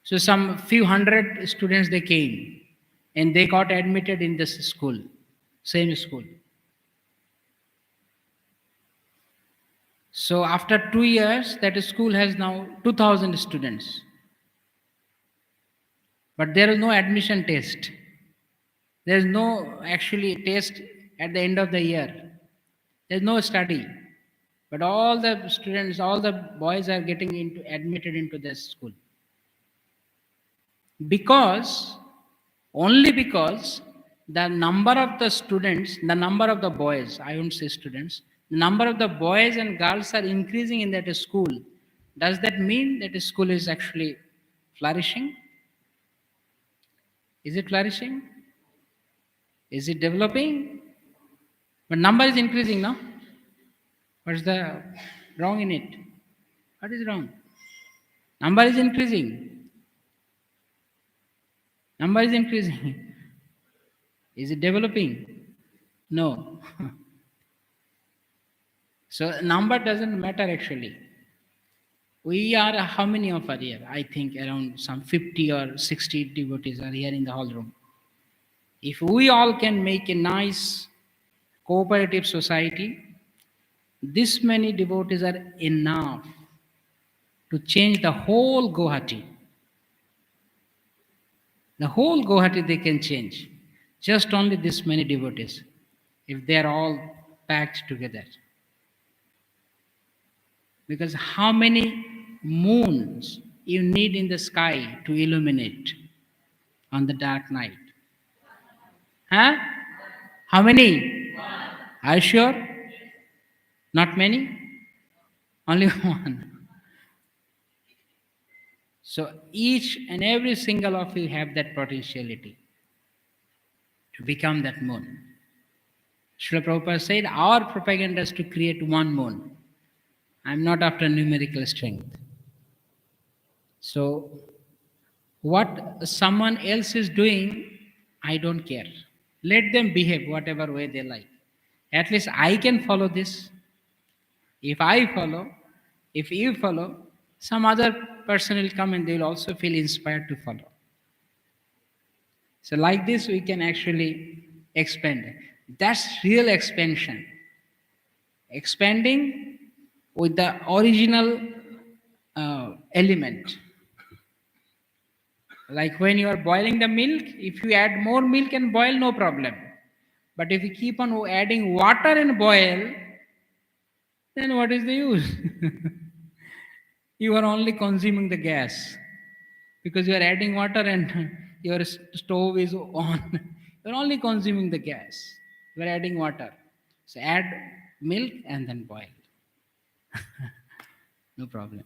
So some few hundred students they came, and they got admitted in this school, same school. So after 2 years, that school has now 2,000 students, but there is no admission test. There is no actually test at the end of the year. There is no study, but all the students, all the boys are getting into admitted into this school because only because the number of the students, the number of the boys, I won't say students, the number of the boys and girls are increasing in that school. Does that mean that the school is actually flourishing? Is it flourishing? Is it developing? But number is increasing now. What's the wrong in it? What is wrong? Number is increasing. Number is increasing. Is it developing? No. So number doesn't matter actually. We are how many of us here? I think around some 50 or 60 devotees are here in the hall room. If we all can make a nice cooperative society, this many devotees are enough to change the whole Guwahati. The whole Guwahati they can change. Just only this many devotees, if they are all packed together. Because how many moons you need in the sky to illuminate on the dark night? Huh? How many? Are you sure? Not many? Only one. So each and every single of you have that potentiality to become that moon. Srila Prabhupada said, our propaganda is to create one moon. I'm not after numerical strength. So what someone else is doing, I don't care. Let them behave whatever way they like. At least I can follow this. If I follow, if you follow, some other person will come and they will also feel inspired to follow. So like this we can actually expand. That's real expansion. Expanding with the original element. Like when you are boiling the milk, if you add more milk and boil, no problem. But if you keep on adding water and boil, then what is the use? You are only consuming the gas because you are adding water and your stove is on. You are only consuming the gas. You are adding water. So add milk and then boil. No problem.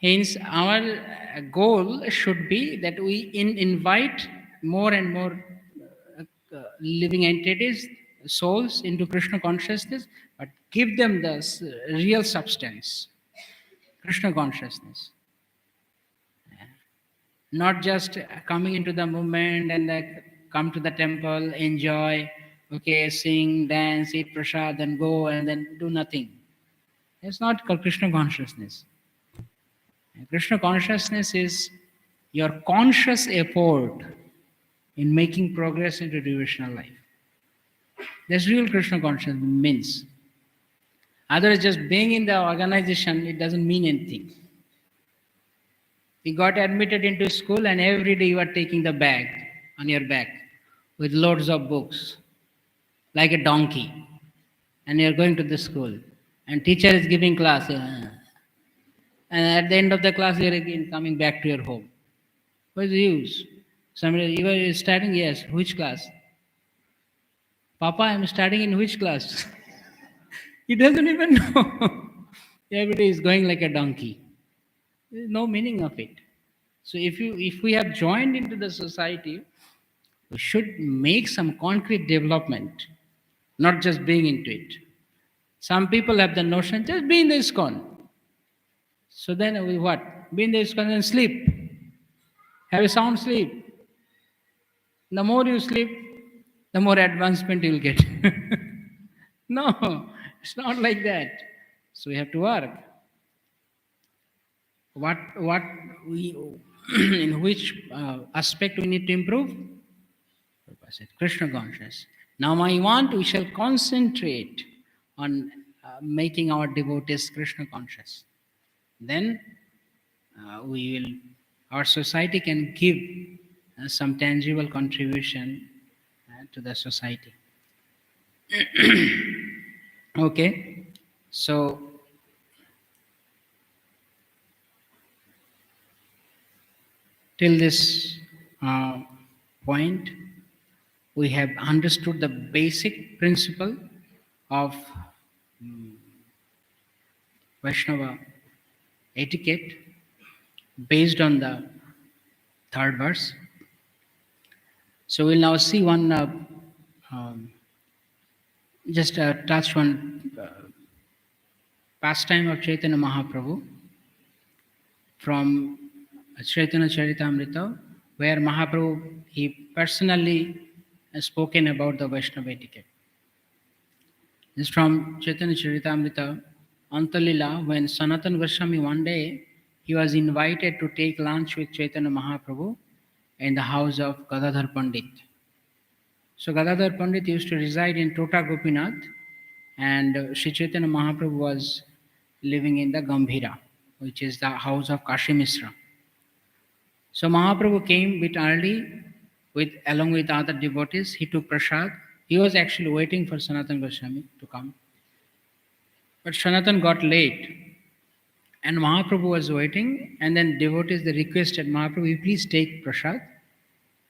Hence, our goal should be that we invite more and more living entities, souls into Krishna consciousness, but give them the real substance, Krishna consciousness. Not just coming into the movement and come to the temple, enjoy, okay, sing, dance, eat prasad, and go and then do nothing. It's not called Krishna consciousness. Krishna consciousness is your conscious effort in making progress into devotional life. That's real Krishna consciousness means. Otherwise, just being in the organization, it doesn't mean anything. You got admitted into school and every day you are taking the bag on your back with loads of books, like a donkey. And you're going to the school. And teacher is giving class. And at the end of the class, you're again coming back to your home. What is the use? Somebody, you are studying? Yes. Which class? Papa, I'm studying in which class? He doesn't even know. Everybody is going like a donkey. There is no meaning of it. So if we have joined into the society, we should make some concrete development, not just being into it. Some people have the notion just be in the ISKCON. So then we what? Be in the ISKCON and sleep. Have a sound sleep. The more you sleep, the more advancement you will get. No, it's not like that. So we have to work. What we in which aspect we need to improve? Prabhupada said, Krishna consciousness. Now we shall concentrate on making our devotees Krishna conscious. Then we will, our society can give some tangible contribution to the society. Okay, so till this uh, point, we have understood the basic principle of Vaishnava etiquette based on the third verse. So we'll now see one, um, just touch one pastime of Chaitanya Mahaprabhu from Chaitanya Charitamrita, where Mahaprabhu, he personally has spoken about the Vaishnava etiquette. This is from Chaitanya Charitamrita, Antalila, when Sanatan Goswami one day, he was invited to take lunch with Chaitanya Mahaprabhu in the house of Gadadhar Pandit. So Gadadhar Pandit used to reside in Tota Gopinath, and Sri Chaitanya Mahaprabhu was living in the Gambhira, which is the house of Kashi Misra. So Mahaprabhu came a bit early along with other devotees. He took prasad. He was actually waiting for Sanatan Goswami to come. But Sanatan got late, and Mahaprabhu was waiting, and then devotees they requested Mahaprabhu, "You please take prasad,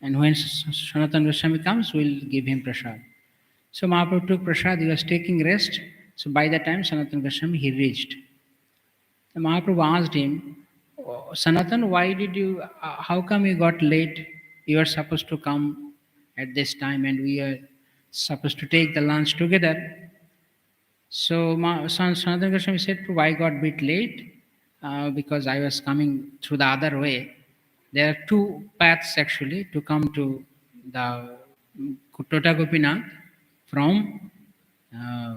and when Sanatan Goswami comes, we'll give him prasad." So Mahaprabhu took prasad, he was taking rest. So by the time Sanatan Goswami he reached. The Mahaprabhu asked him, "Oh, Sanatan, why did you, how come you got late? You are supposed to come at this time and we are supposed to take the lunch together." So Sanatan Goswami said, "Prabhu, I got a bit late because I was coming through the other way. There are two paths actually to come to the Tota Gopinath from uh,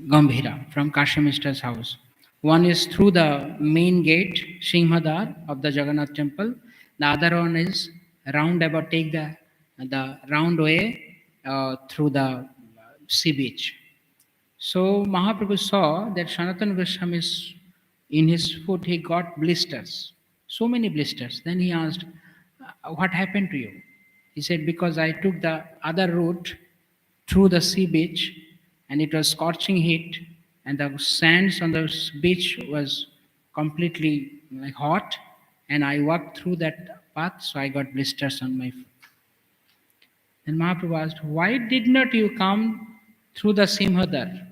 Gambhira, from Kashi Mistra's house. One is through the main gate, Singhadar of the Jagannath temple. The other one is roundabout, take the round way through the sea beach. So Mahaprabhu saw that Sanatana Goswami's in his foot he got blisters, so many blisters. Then he asked, "What happened to you?" He said, "Because I took the other route through the sea beach, and it was scorching heat, and the sands on the beach was completely like hot, and I walked through that path, so I got blisters on my foot." Then Mahaprabhu asked, "Why did not you come through the Simhadar?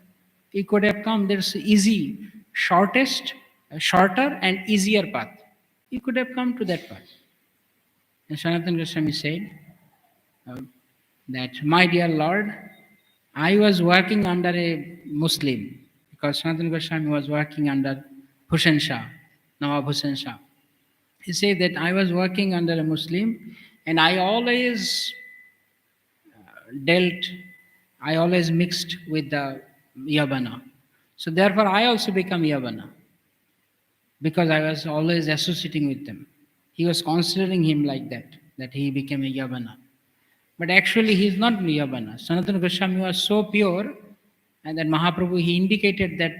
You could have come, there's easy, shorter and easier path. You could have come to that path." And Sanatana Goswami said uh, that, "My dear Lord, I was working under a Muslim because Sanatana Goswami was working under Bhushan Shah, Nawab Bhushan Shah. He said that I was working under a Muslim and I always dealt, I always mixed with the Yavana. So therefore I also become Yavana because I was always associating with them." He was considering him like that he became a Yavana. But actually he is not Yavana. Sanatana Goswami was so pure, and then Mahaprabhu he indicated that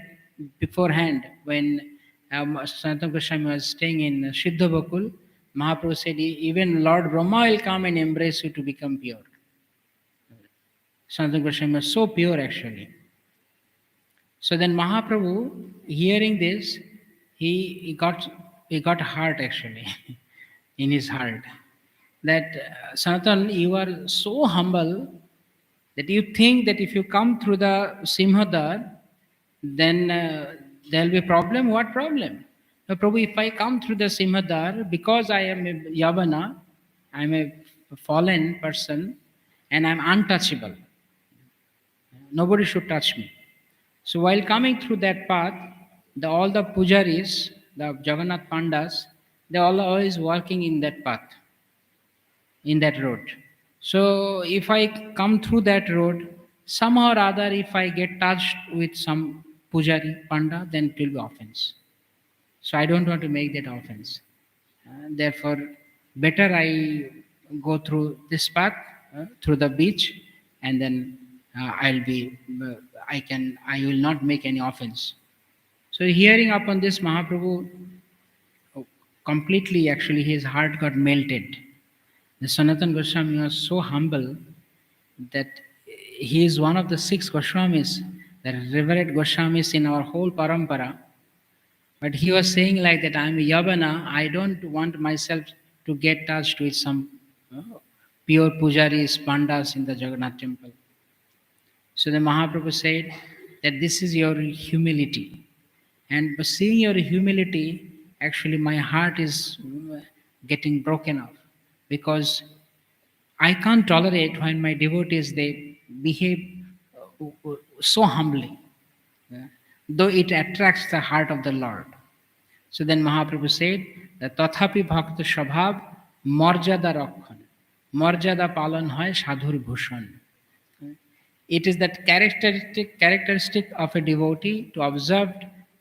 beforehand when Sanatana Goswami was staying in Siddha Bakul. Mahaprabhu said, "Even Lord Brahma will come and embrace you to become pure." Sanatana Goswami was so pure actually. So then Mahaprabhu, hearing this, he got hurt actually in his heart that Sanatan, you are so humble That you think that if you come through the Simhadar, then there'll be a problem. What problem? No, Prabhu, if I come through the Simhadar, because I am a Yavana, I'm a fallen person, and I'm untouchable. Nobody should touch me. So while coming through that path, all the pujaris, the Jagannath Pandas, they all always working in that path, in that road. So if I come through that road, somehow or other, if I get touched with some pujari panda, then it will be offense. So I don't want to make that offense. Therefore, better I go through this path, through the beach, and then I'll be, I will not make any offense. So hearing upon this, Mahaprabhu completely, actually, his heart got melted. The Sanatan Goswami was so humble that he is one of the six Goswamis, the revered Goswamis in our whole parampara. But he was saying like that, I'm a Yavana, I don't want myself to get touched with some uh, pure pujaris, pandas in the Jagannath temple. So the Mahaprabhu said that this is your humility. And by seeing your humility, actually my heart is getting broken off, because I can't tolerate when my devotees they behave so humbly, yeah, though it attracts the heart of the Lord. So then Mahaprabhu said that Tathapi Bhakta Shabhav Marjada Rakshan. Marjada Palan Hoy Sadhur Bhushan. It is that characteristic of a devotee to observe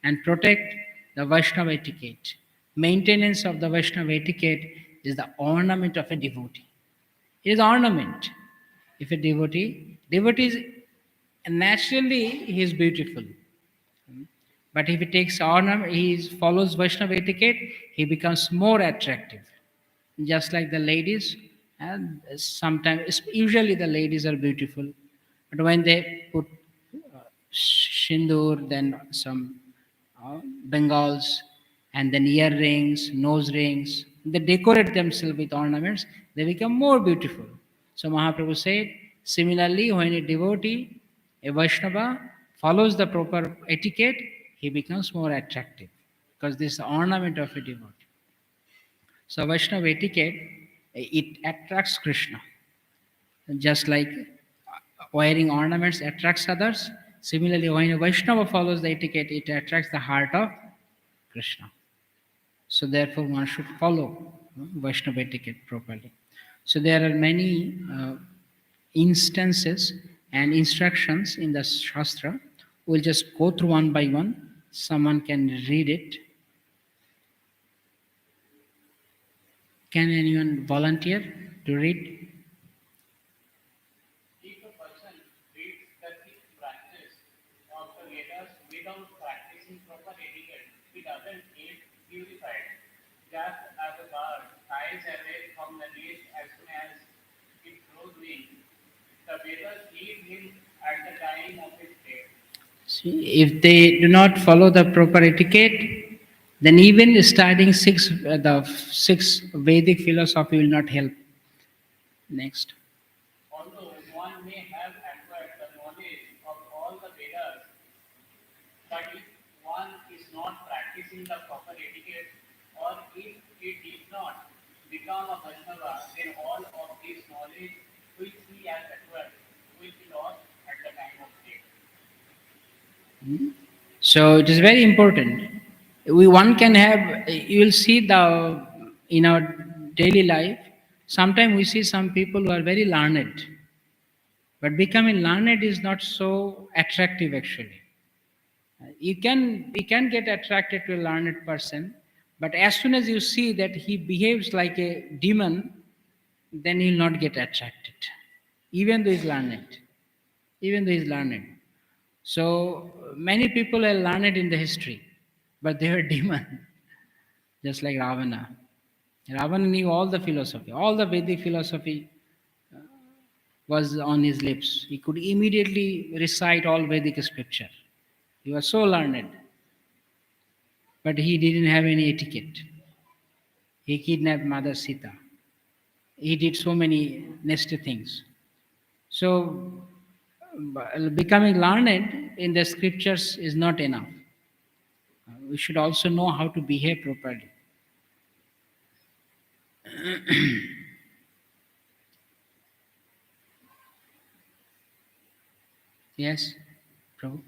and protect the Vaishnava etiquette. Maintenance of the Vaishnava etiquette is the ornament of a devotee. It is ornament. If a devotee is naturally he is beautiful. But if he takes ornament, follows Vaishnava etiquette, he becomes more attractive. Just like the ladies, and sometimes, usually the ladies are beautiful, but when they put shindur, then some bengals, and then earrings, nose rings, they decorate themselves with ornaments, they become more beautiful. So Mahaprabhu said, similarly, when a devotee, a Vaishnava, follows the proper etiquette, he becomes more attractive, because this is the ornament of a devotee. So Vaishnava etiquette, it attracts Krishna. Just like wearing ornaments attracts others, similarly when a Vaishnava follows the etiquette, it attracts the heart of Krishna. So therefore one should follow Vaishnava etiquette properly. So there are many instances and instructions in the Shastra. We'll just go through one by one. Someone can read it. Can anyone volunteer to read? If a person reads the thick branches of the Vedas without practicing proper etiquette, he doesn't get purified. Just as a bird flies away from the nest as soon as it grows wings, the Vedas leave him at the time of his death. See, if they do not follow the proper etiquette, then even studying the six Vedic philosophy will not help. Next. Although one may have acquired the knowledge of all the Vedas, but if one is not practicing the proper etiquette, or if he did not become a Vaishnava, then all of this knowledge which he has acquired will be lost at the time of death. So it is very important. One can have, you will see in our daily life, sometimes we see some people who are very learned, but becoming learned is not so attractive actually. You can get attracted to a learned person, but as soon as you see that he behaves like a demon, then he'll not get attracted, even though he's learned. Even though he's learned. So many people are learned in the history, but they were demon, just like Ravana. Ravana knew all the philosophy, all the Vedic philosophy was on his lips. He could immediately recite all Vedic scripture. He was so learned, but he didn't have any etiquette. He kidnapped Mother Sita. He did so many nasty things. So becoming learned in the scriptures is not enough. We should also know how to behave properly. Yes, Prabhu.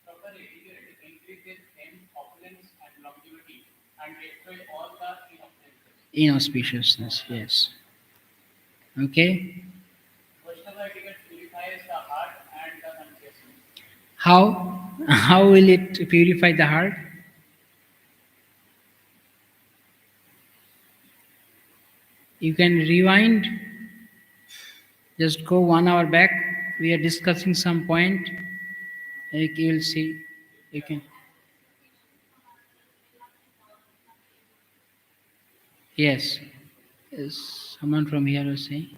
Proper etiquette increases in opulence and longevity and destroy all the inopulences. Inauspiciousness, yes. Okay. Vaishnava etiquette purifies the heart and the consciousness. How? How will it purify the heart? You can rewind, just go 1 hour back. We are discussing some point. You will see. You can. Yes. Yes. Someone from here was saying.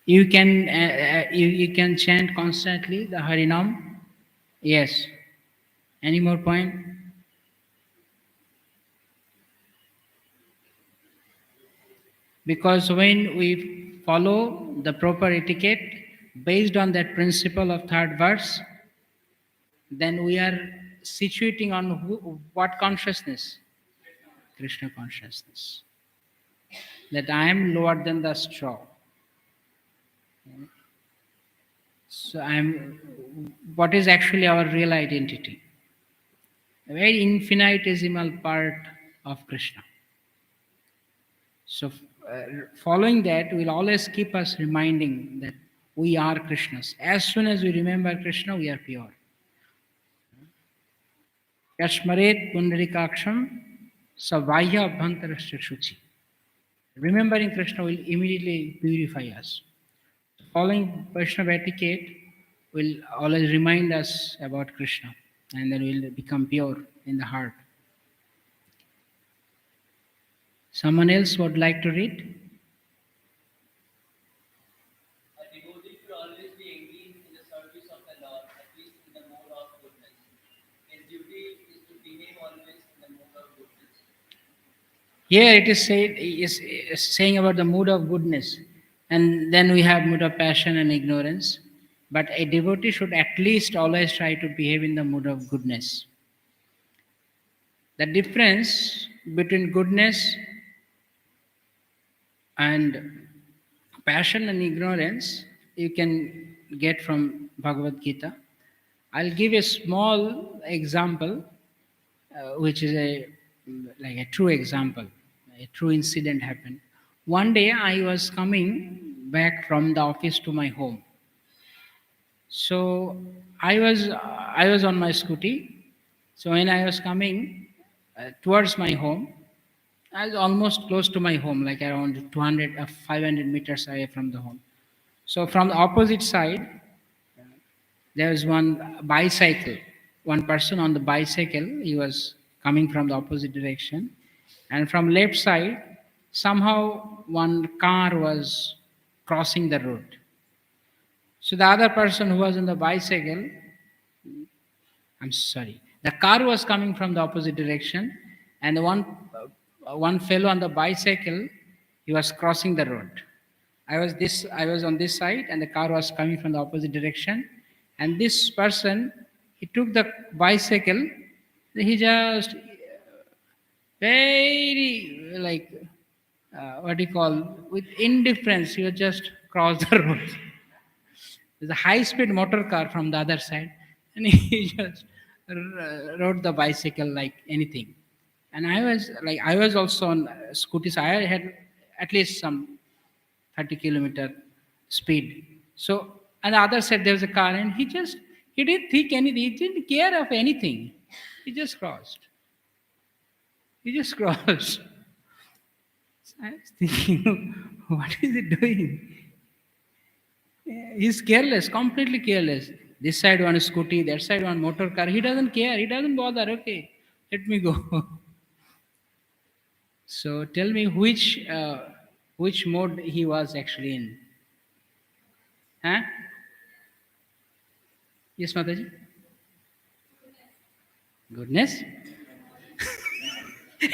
You can chant constantly the Harinam. Yes. Any more point? Because when we follow the proper etiquette based on that principle of third verse, then we are situating on what consciousness? Krishna consciousness. That I am lower than the straw. So I am. What is actually our real identity? A very infinitesimal part of Krishna. So, following that will always keep us reminding that we are Krishnas. As soon as we remember Krishna, we are pure. Yashmaret Pundarikaksham Savaya Abhantarasya Shuchi. Remembering Krishna will immediately purify us. Following Vaishnava etiquette will always remind us about Krishna, and then we'll become pure in the heart. Someone else would like to read? A devotee should always be engaged in the service of the Lord, at least in the mode of goodness. His duty is to behave always in the mode of goodness. Here it is said is saying about the mood of goodness, and then we have mood of passion and ignorance. But a devotee should at least always try to behave in the mood of goodness. The difference between goodness and passion and ignorance you can get from Bhagavad Gita. I'll give a small example, which is like a true example. A true incident happened. One day I was coming back from the office to my home. So I was on my scooty. So when I was coming towards my home, I was almost close to my home, like around 200 500 meters away from the home. So from the opposite side, there was one bicycle. One person on the bicycle, he was coming from the opposite direction. And from left side, somehow one car was crossing the road. So the other person who was on the bicycle, I'm sorry, the car was coming from the opposite direction, and the one fellow on the bicycle, he was crossing the road. I was on this side, and the car was coming from the opposite direction, and this person, he took the bicycle, he just very like what do you call, with indifference, he was just crossed the road. There's a high speed motor car from the other side, and he just rode the bicycle like anything. And I was also on scooters. I had at least some 30-kilometer speed. So, on the other side, there was a car, and he didn't think anything, he didn't care of anything. He just crossed. He just crossed. So I was thinking, what is he doing? He's careless, completely careless. This side one scooty, that side one motor car. He doesn't care. He doesn't bother. Okay, let me go. So tell me which mode he was actually in. Huh? Yes, Mataji. Goodness,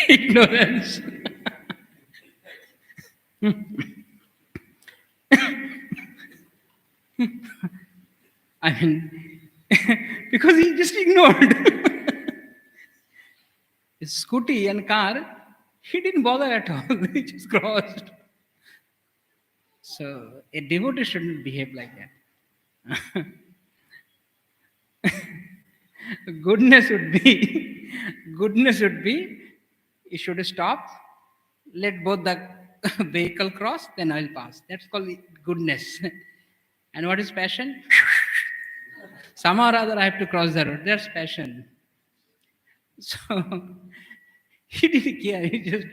ignorance. I mean, because he just ignored. His scooty and car, he didn't bother at all. He just crossed. So a devotee shouldn't behave like that. goodness would be, goodness would be, he should stop, let both the vehicle cross, then I'll pass. That's called goodness. And what is passion? Somehow or other I have to cross the road. That's passion. So he didn't care. He just.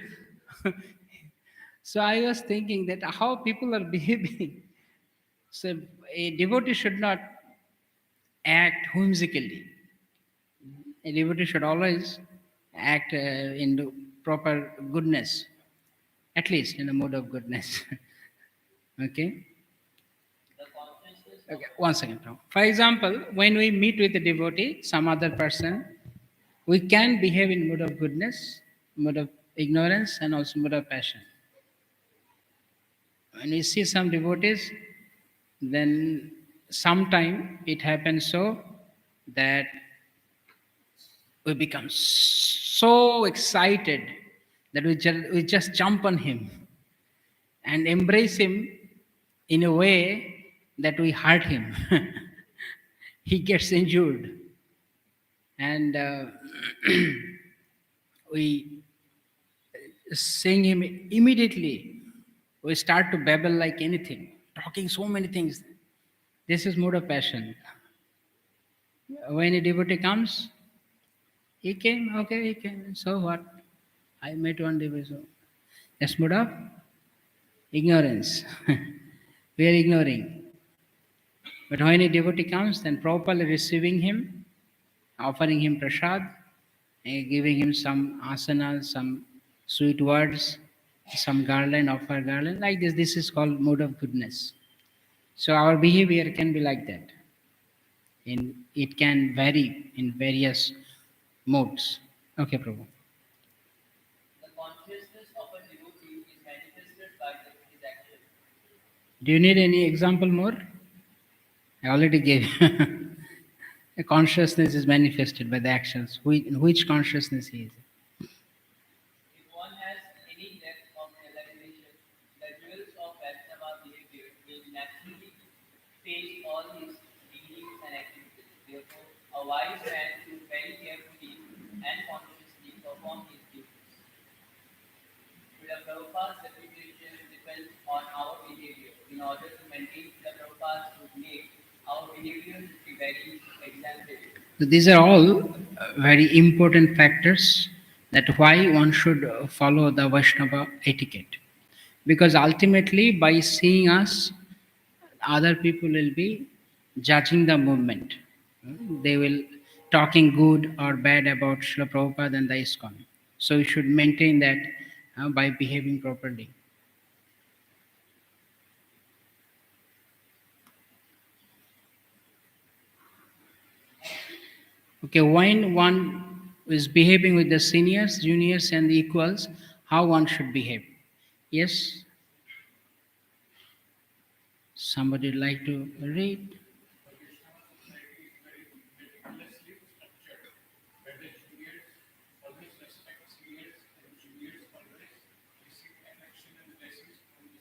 So I was thinking that how people are behaving. So a devotee should not act whimsically. A devotee should always act in the proper goodness, at least in the mode of goodness. Okay. The consciousness of Okay. One second. Now. For example, when we meet with a devotee, some other person, we can behave in mode of goodness, mode of ignorance, and also mode of passion. When we see some devotees, then sometime it happens so that we become so excited that we just jump on him and embrace him in a way that we hurt him. He gets injured, and we sing him immediately. We start to babble like anything, talking so many things. This is mode of passion. When a devotee comes, he came, okay, he came. So what? I met one devotee. So that's mode of ignorance. We are ignoring. But when a devotee comes, then properly receiving him, offering him prasad, and giving him some asanas, some sweet words, some garland, offer garland, like this. This is called mode of goodness. So our behavior can be like that. It can vary in various modes. Okay, Prabhu. the consciousness of a devotee is manifested by his action. Do you need any example more? I already gave. A consciousness is manifested by the actions. In which consciousness he is? If one has any depth of realization, the jewels of Vaishnava behavior will naturally face all his dealings and activities. Therefore, a wise man should very carefully and consciously perform his duties. Srila Prabhupada's reputation depends on our behavior. In order to maintain Srila Prabhupada's good name, our behavior should be very exemplary. So these are all very important factors that why one should follow the Vaishnava etiquette. Because ultimately, by seeing us, other people will be judging the movement. They will talking good or bad about Srila Prabhupada and the ISKCON. So we should maintain that by behaving properly. Okay, when one is behaving with the seniors, juniors, and the equals, how one should behave. Yes, somebody would like to read. The Vaishnava society is very meticulously structured, where the juniors always respect seniors and juniors always receive affection and blessings from the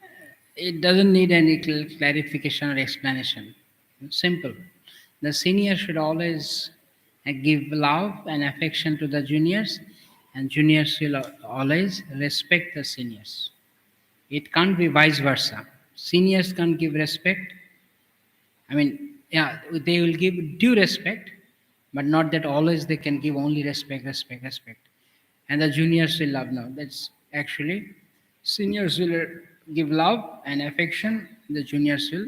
seniors. It doesn't need any clarification or explanation. Simple. The senior should always give love and affection to the juniors, and juniors will always respect the seniors. It can't be vice versa. Seniors can't give respect. I mean, yeah, they will give due respect, but not that always they can give only respect, respect, respect. And the juniors will love. No, that's actually seniors will give love and affection, the juniors will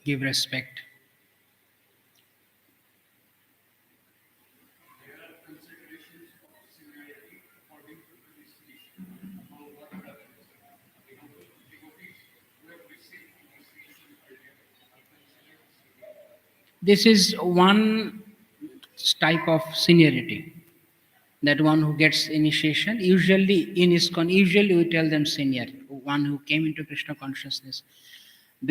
give respect. There are considerations of seniority according to the destination. Among what are the devotees who have received initiation earlier are considered senior. This is one type of seniority. That one who gets initiation, usually in ISKCON, usually we tell them senior. one who came into Krishna consciousness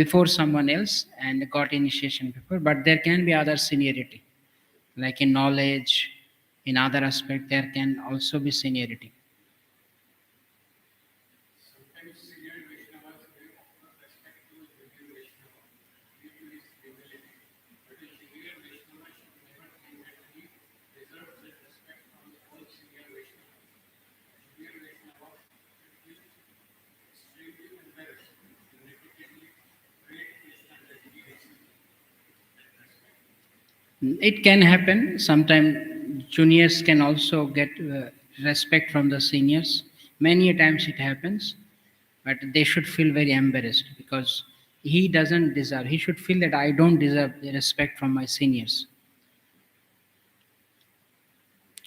before someone else and got initiation before, but there can be other seniority, like in knowledge, in other aspect, there can also be seniority. Sometimes senior Vaishnavas may offer respect to a junior Vaishnava due to his humility. But a junior Vaishnava should never think that he deserves that respect from all senior Vaishnavas. Junior Vaishnava should feel extremely embarrassed and repeatedly pray Krishna that he receives that respect. It can happen. Sometimes juniors can also get respect from the seniors. Many a times it happens, but they should feel very embarrassed because he doesn't deserve. He should feel that I don't deserve the respect from my seniors.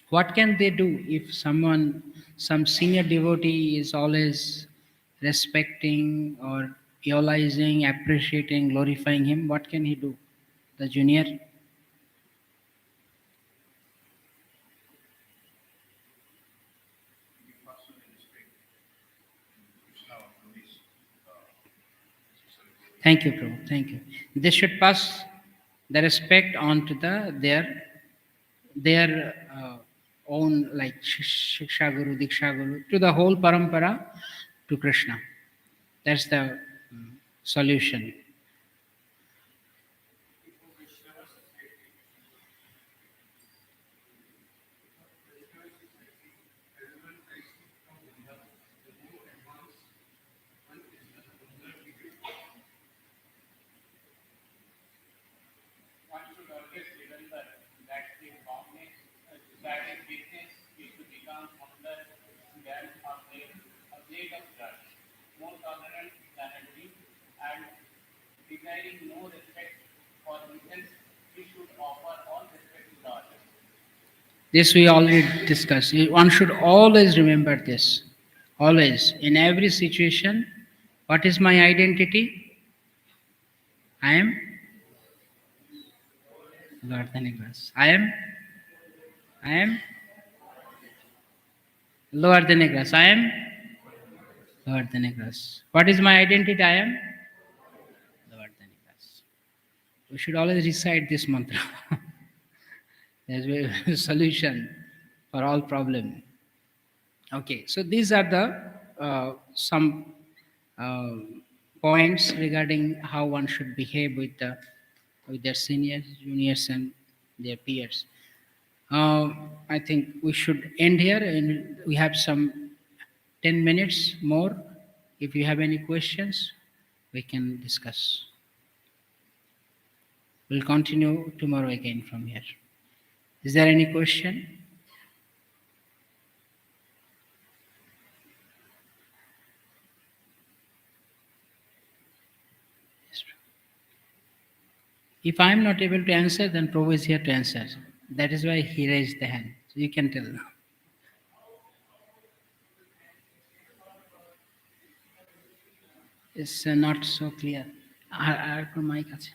What can they do if some senior devotee is always respecting or eulizing, appreciating, glorifying him? What can he do? The junior? We personally respect Krishna from his necessary. Thank you, Prabhu. Thank you. They should pass the respect on to their own, like Shiksha Guru, Diksha Guru, to the whole parampara, to Krishna. That's the solution. Before Vaishnava society, Vaishnava society, everyone tries to become Buddha. The more advanced one is, the humbler he becomes. One should always remember that the wrongness, that is weakness is to become humbler than a blade of grass, more tolerant than a tree, and desiring no respect for himself, he should offer all respect to the others. This we already discussed. One should always remember this. Always. In every situation, what is my identity? I am Lord Thanagras. I am lower than a grass. I am lower than a grass. What is my identity? I am lower than a grass. We should always recite this mantra. There's a solution for all problem. Okay, so these are the some uh, points regarding how one should behave with their seniors, juniors, and their peers. I think we should end here, and we have some 10 minutes more. If you have any questions, we can discuss. We'll continue tomorrow again from here. Is there any question? Yes. If I am not able to answer, then Prabhu is here to answer. That is why he raised the hand. So you can tell. It's not so clear. আর কোন mic আছে?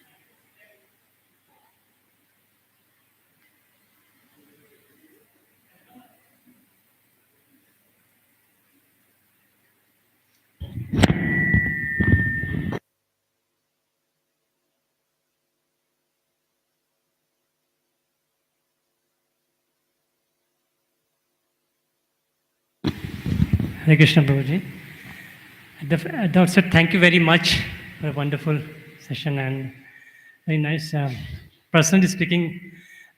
Hare Krishna Prabhuji. At the outset, thank you very much for a wonderful session and very nice. Personally speaking,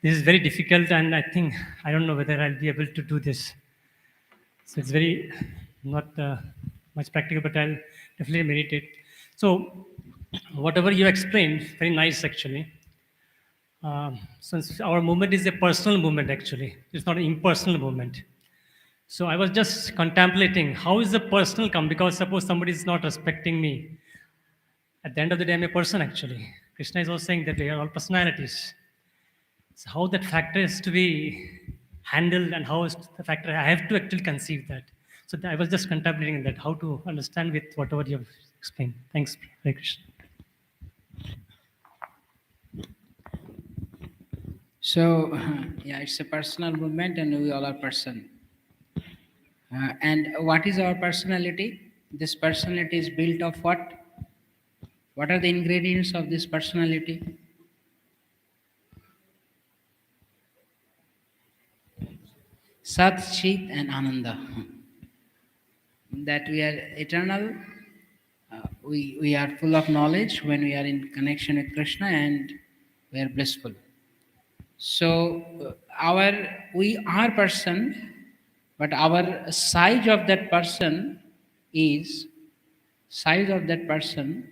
this is very difficult, and I think I don't know whether I'll be able to do this. So it's very not much practical, but I'll definitely meditate. So whatever you explained, very nice actually. Since our movement is a personal movement, actually, it's not an impersonal movement. So I was just contemplating how is the personal come, because suppose somebody is not respecting me. At the end of the day, I'm a person actually. Krishna is also saying that we are all personalities. So how that factor is to be handled and how is the factor I have to actually conceive that. So I was just contemplating that how to understand with whatever you have explained. Thanks, Hare Krishna. So, yeah, it's a personal movement, and we all are person. And what is our personality? This personality is built of what? What are the ingredients of this personality? Sat, Chit, and Ananda. That we are eternal, we are full of knowledge when we are in connection with Krishna, and we are blissful. So, we are person, but our is size of that person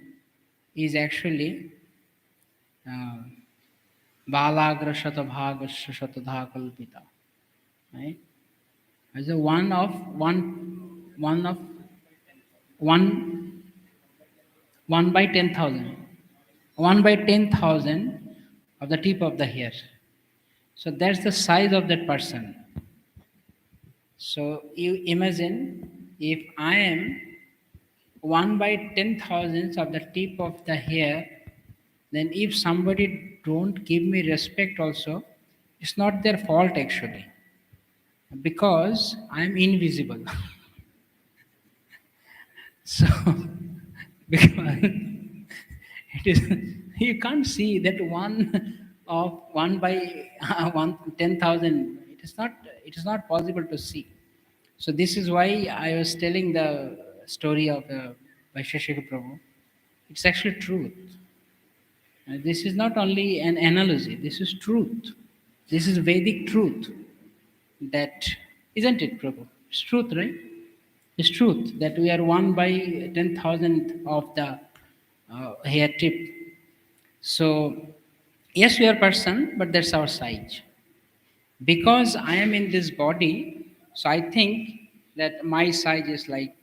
is actually uh, balagra shatabhagasya shatadha kalpita, right? As a one of one 1/10,000, 1/10,000 of the tip of the hair. So that's the size of that person. So you imagine if I am 1/10,000 of the tip of the hair, then if somebody don't give me respect also, it's not their fault actually, because I'm invisible. So because it is, you can't see that one by one 10,000. It is not possible to see. So this is why I was telling the story of Vaishnav Prabhu. It's actually truth. This is not only an analogy. This is truth. This is Vedic truth. That isn't it, Prabhu? It's truth, right? It's truth that we are 1/10,000 of the hair tip. So, yes, we are person, but that's our size. Because I am in this body, so I think that my size is like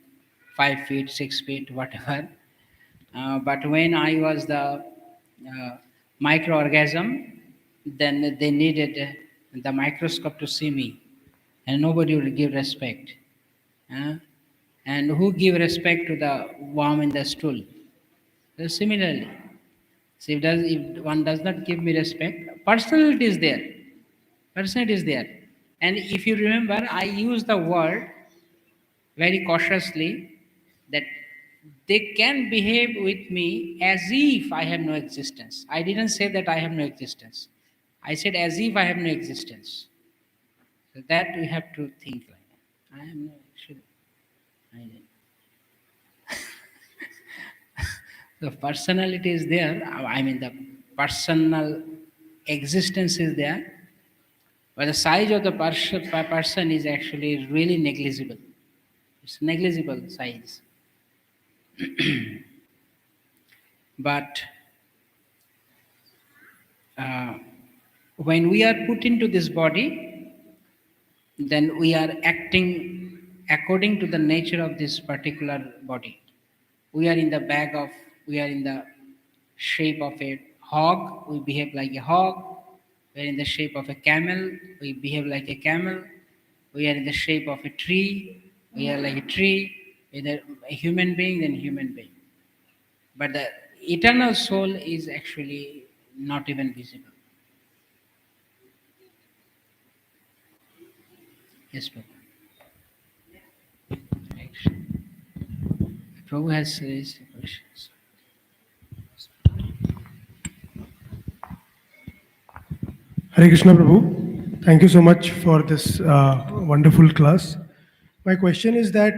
5 feet, 6 feet, whatever. But when I was the microorganism, then they needed the microscope to see me, and nobody would give respect. Uh, and who give respect to the worm in the stool? So similarly, so if one does not give me respect, personality is there. Personality is there. And if you remember, I use the word very cautiously that they can behave with me as if I have no existence. I didn't say that I have no existence. I said as if I have no existence. So that we have to think like I am no actually. I, the personality is there. I mean, the personal existence is there, but the size of the person is actually really negligible. It's negligible size. But uh, when we are put into this body, then we are acting according to the nature of this particular body. We are in the bag of, we are in the shape of a hog, we behave like a hog. We are in the shape of a camel, we behave like a camel. We are in the shape of a tree, we are like a tree. Either a human being, then human being. But the eternal soul is actually not even visible. Yes, Prabhu. Actually, Prabhu has raised questions. Hare Krishna Prabhu, thank you so much for this wonderful class. My question is that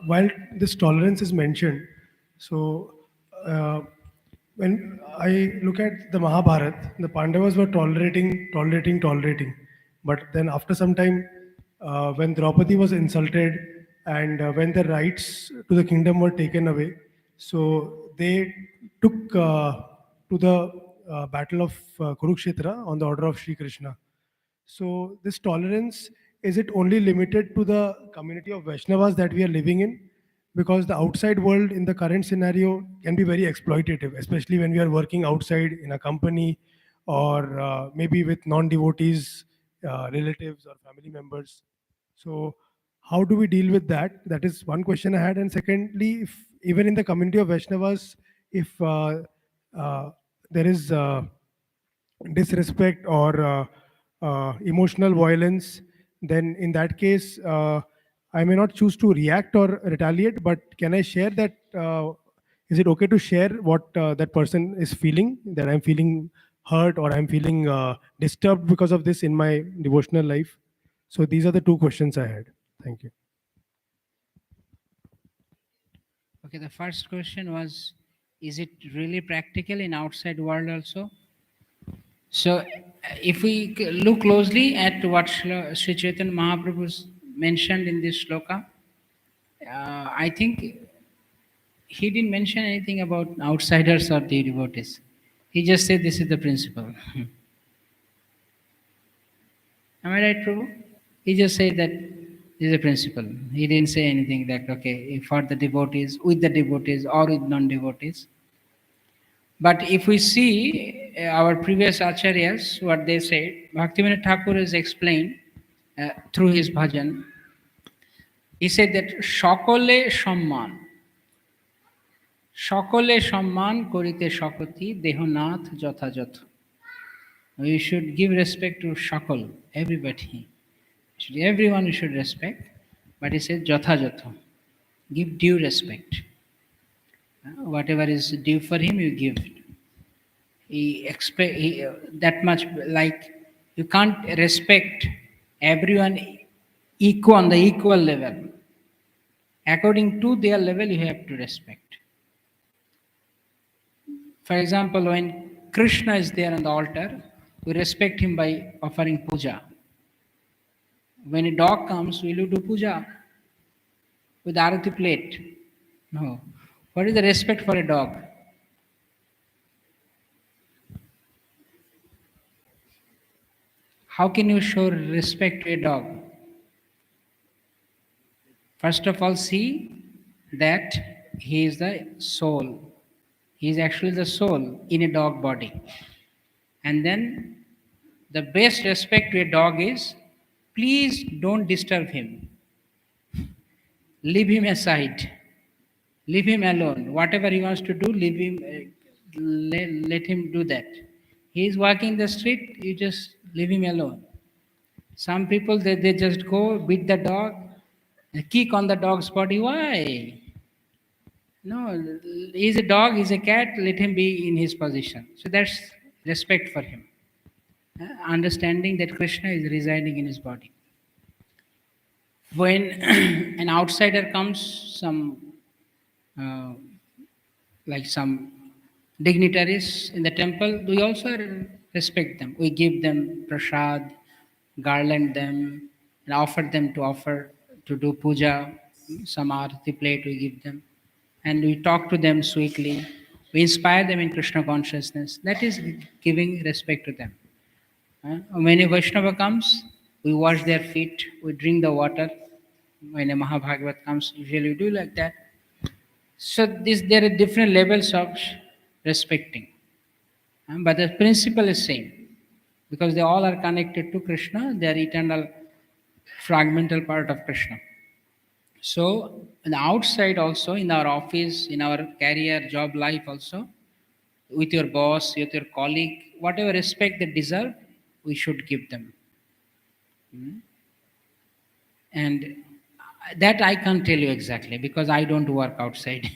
while this tolerance is mentioned, so uh, when I look at the Mahabharata, the Pandavas were tolerating. But then after some time, when Draupadi was insulted and when the rights to the kingdom were taken away, so they took to the battle of Kurukshetra on the order of Sri Krishna. So this tolerance, is it only limited to the community of Vaishnavas that we are living in? Because the outside world in the current scenario can be very exploitative, especially when we are working outside in a company or maybe with non-devotees, relatives or family members. So how do we deal with that? That is one question I had. And secondly, if even in the community of Vaishnavas, if uh, there is disrespect or emotional violence, then in that case, I may not choose to react or retaliate, but can I share that? Is it okay to share what that person is feeling? That I'm feeling hurt or I'm feeling disturbed because of this in my devotional life? So these are the two questions I had. Thank you. Okay, the first question was, is it really practical in outside world also? So, if we look closely at what Sri Chaitanya Mahaprabhu mentioned in this shloka, I think he didn't mention anything about outsiders or the devotees. He just said this is the principle. Am I right, Prabhu? He just said that this is a principle. He didn't say anything like, okay, for the devotees, with the devotees, or with non devotees. But if we see our previous acharyas, what they said, Bhaktivinoda Thakur has explained through his bhajan. He said that সকলে সম্মান করিতে শকতি দেহনাথ যথাযথ. We should give respect to shakal, everybody. Everyone you should respect. But he said যথাযথ. Give due respect. Whatever is due for him, you give. He expect that much, like you can't respect everyone equal on the equal level. According to their level, you have to respect. For example, when Krishna is there on the altar, we respect him by offering puja. When a dog comes, will you do puja with arati plate? No. What is the respect for a dog? How can you show respect to a dog? First of all, see that he is the soul. He is actually the soul in a dog body. And then the best respect to a dog is, please don't disturb him. Leave him aside. Leave him alone. Whatever he wants to do, leave him. Let him do that. He is walking the street. You just leave him alone. Some people they just go beat the dog, kick on the dog's body. Why? No, he's a dog, he's a cat, let him be in his position. So that's respect for him. Understanding that Krishna is residing in his body. When an outsider comes, uh, like some dignitaries in the temple, we also respect them. We give them prasad, garland them, and offer to do puja. Some arati plate we give them, and we talk to them sweetly. We inspire them in Krishna consciousness. That is giving respect to them. When a Vaishnava comes, we wash their feet, we drink the water. When a Mahabhagavat comes, usually we do like that. So there are different levels of respecting. But the principle is same. Because they all are connected to Krishna, they are eternal fragmental part of Krishna. So on the outside also, in our office, in our career, job life also, with your boss, with your colleague, whatever respect they deserve, we should give them. And that I can't tell you exactly because I don't work outside.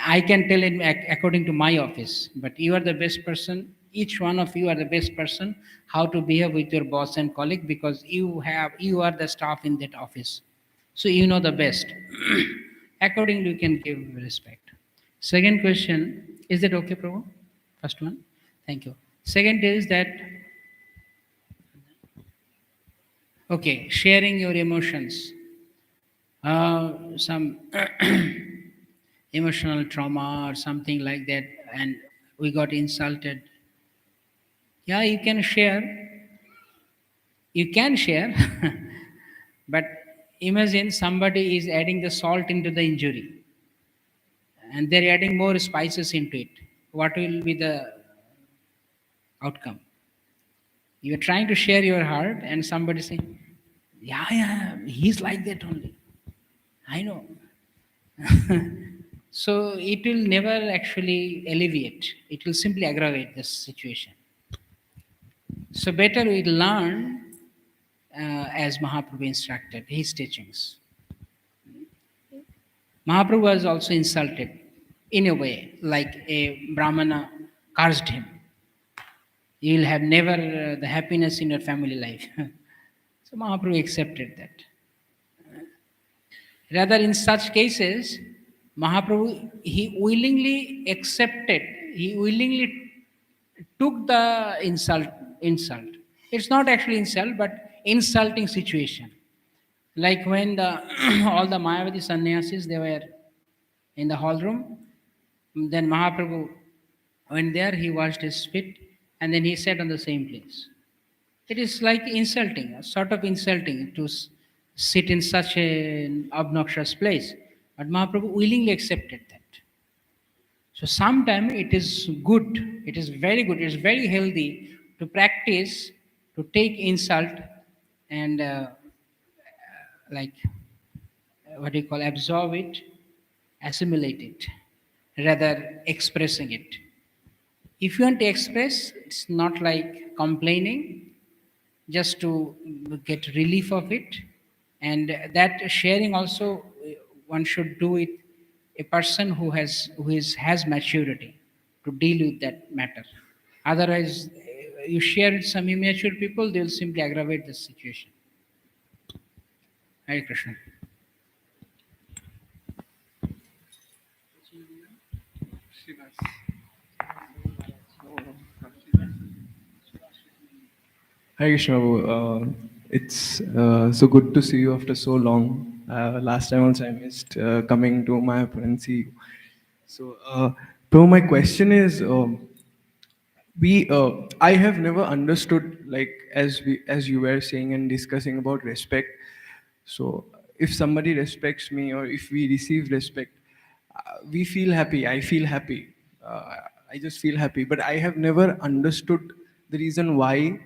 I can tell it according to my office, but you are the best person. Each one of you are the best person how to behave with your boss and colleague because you are the staff in that office, so you know the best. Accordingly, you can give respect. Second question, is that okay, Prabhu? First one, thank you. Second is that, okay, sharing your emotions. Some emotional trauma or something like that, and we got insulted. Yeah, you can share. You can share, but imagine somebody is adding the salt into the injury, and they're adding more spices into it. What will be the outcome? You're trying to share your heart, and somebody saying, "Yeah, yeah, he's like that only. I know." So it will never actually alleviate. It will simply aggravate this situation. So better we learn as Mahaprabhu instructed his teachings. Mahaprabhu was also insulted in a way, like a Brahmana cursed him. You will have never the happiness in your family life. So Mahaprabhu accepted that. Rather, in such cases, Mahaprabhu, he willingly accepted, he willingly took the insult. It's not actually insult, but insulting situation. Like when the all the Mayavadi sannyasis, they were in the hall room, then Mahaprabhu went there, he washed his feet, and then he sat on the same place. It is like insulting, a sort of insulting to sit in such an obnoxious place. But Mahaprabhu willingly accepted that. So sometimes it is good, it is very good, it is very healthy to practice, to take insult and like what do you call, absorb it, assimilate it, rather expressing it. If you want to express, it's not like complaining, just to get relief of it, and that sharing also one should do it a person has maturity to deal with that matter. Otherwise, you share with some immature people, they will simply aggravate the situation. Hare Krishna. Hi, Krishna. It's so good to see you after so long. Last time also I missed coming to my and see you. So, Prabhu, my question is, I have never understood, like as you were saying and discussing about respect. So if somebody respects me or if we receive respect, we feel happy. I feel happy. I just feel happy. But I have never understood the reason why.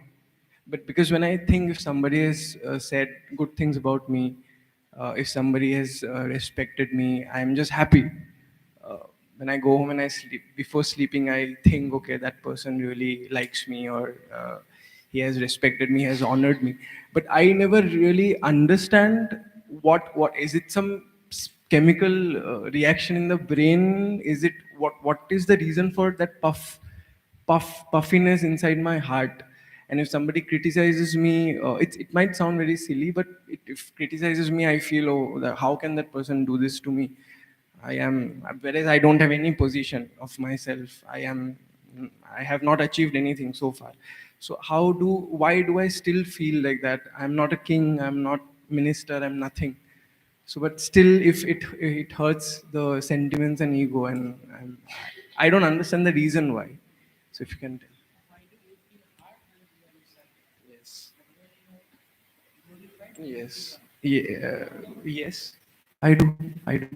But because when I think if somebody has said good things about me, if somebody has respected me, I'm just happy. uh, when I go home and I sleep, before sleeping, I think, okay, that person really likes me, or he has respected me, has honored me. But I never really understand what is it, some chemical reaction in the brain? Is it what is the reason for that puffiness inside my heart? And if somebody criticizes me, it might sound very silly, but if criticizes me, I feel, oh, how can that person do this to me? I am, whereas I don't have any position of myself. I have not achieved anything so far. So why do I still feel like that? I'm not a king, I'm not minister, I'm nothing. So, but still, if it hurts the sentiments and ego, and I don't understand the reason why. So, if you can tell. Yes. Yes. Yeah. Yes. I do. I do.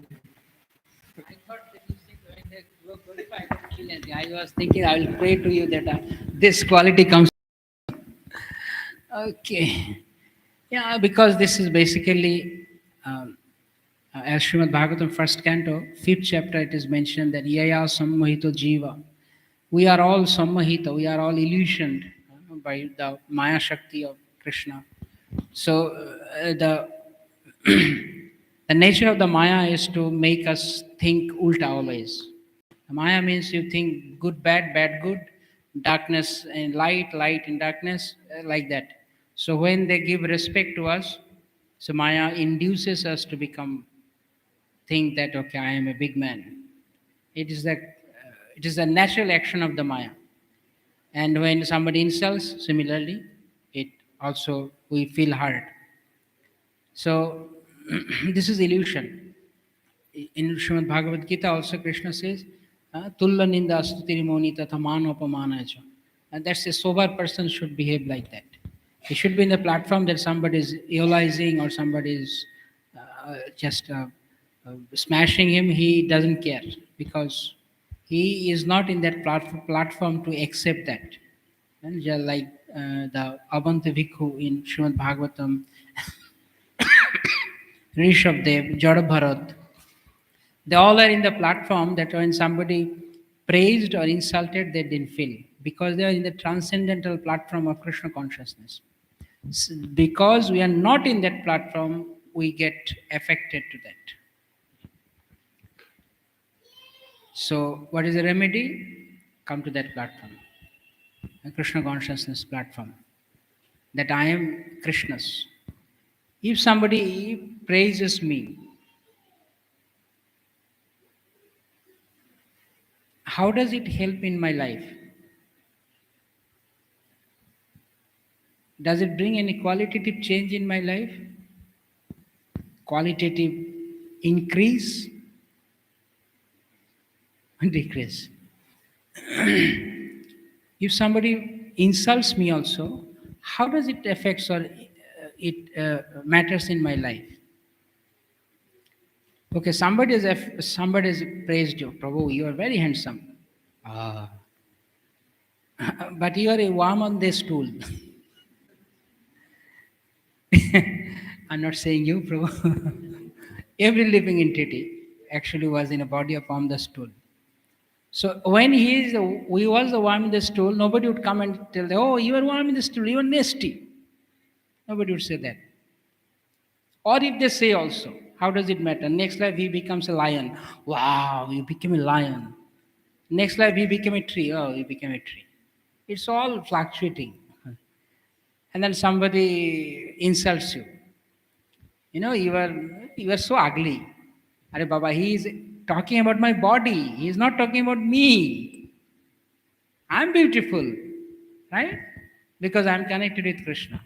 I thought that you said when they were qualified, I don't feel anything. I was thinking I will pray to you that this quality comes. Okay. Yeah, because this is basically, as Srimad Bhagavatam first canto, fifth chapter, it is mentioned that Yaya Sammohito Jiva. We are all Sammahita, we are all illusioned by the Maya Shakti of Krishna. So the the nature of the Maya is to make us think ulta always. Maya means you think good, bad, bad, good, darkness and light, light and darkness, like that. So when they give respect to us, so Maya induces us to become think that okay, I am a big man. It is the natural action of the Maya. And when somebody insults, similarly, it also we feel hurt. So this is illusion. In Srimad Bhagavad Gita also Krishna says, Tulla ninda astutiri moni tatha manopamana cha. And that's a sober person should behave like that. He should be in the platform that somebody is eulizing or somebody is just smashing him. He doesn't care because he is not in that platform to accept that. And just like the Abanta Bhikkhu in Srimad Bhagavatam, Rishabdev, Jada Bharat, they all are in the platform that when somebody praised or insulted, they didn't feel because they are in the transcendental platform of Krishna consciousness. Because we are not in that platform, we get affected to that. So, what is the remedy? Come to that platform, a Krishna consciousness platform, that I am Krishna's. If somebody praises me, how does it help in my life? Does it bring any qualitative change in my life? Qualitative increase? Decrease? If somebody insults me also, how does it affects or it matters in my life? Okay, somebody has praised you, Prabhu, you are very handsome. Ah. But you are a worm on this stool. I'm not saying you, Prabhu. Every living entity actually was in a body upon the stool. So when we was the worm in the stool, nobody would come and tell, oh, you are worm in the stool, you are nasty. Nobody would say that. Or if they say also, how does it matter? Next life he becomes a lion. Wow, you became a lion. Next life he became a tree. Oh, you became a tree. It's all fluctuating. And then somebody insults you. You know, you are so ugly. Are Baba, he is talking about my body. He is not talking about me. I'm beautiful, right? Because I'm connected with Krishna.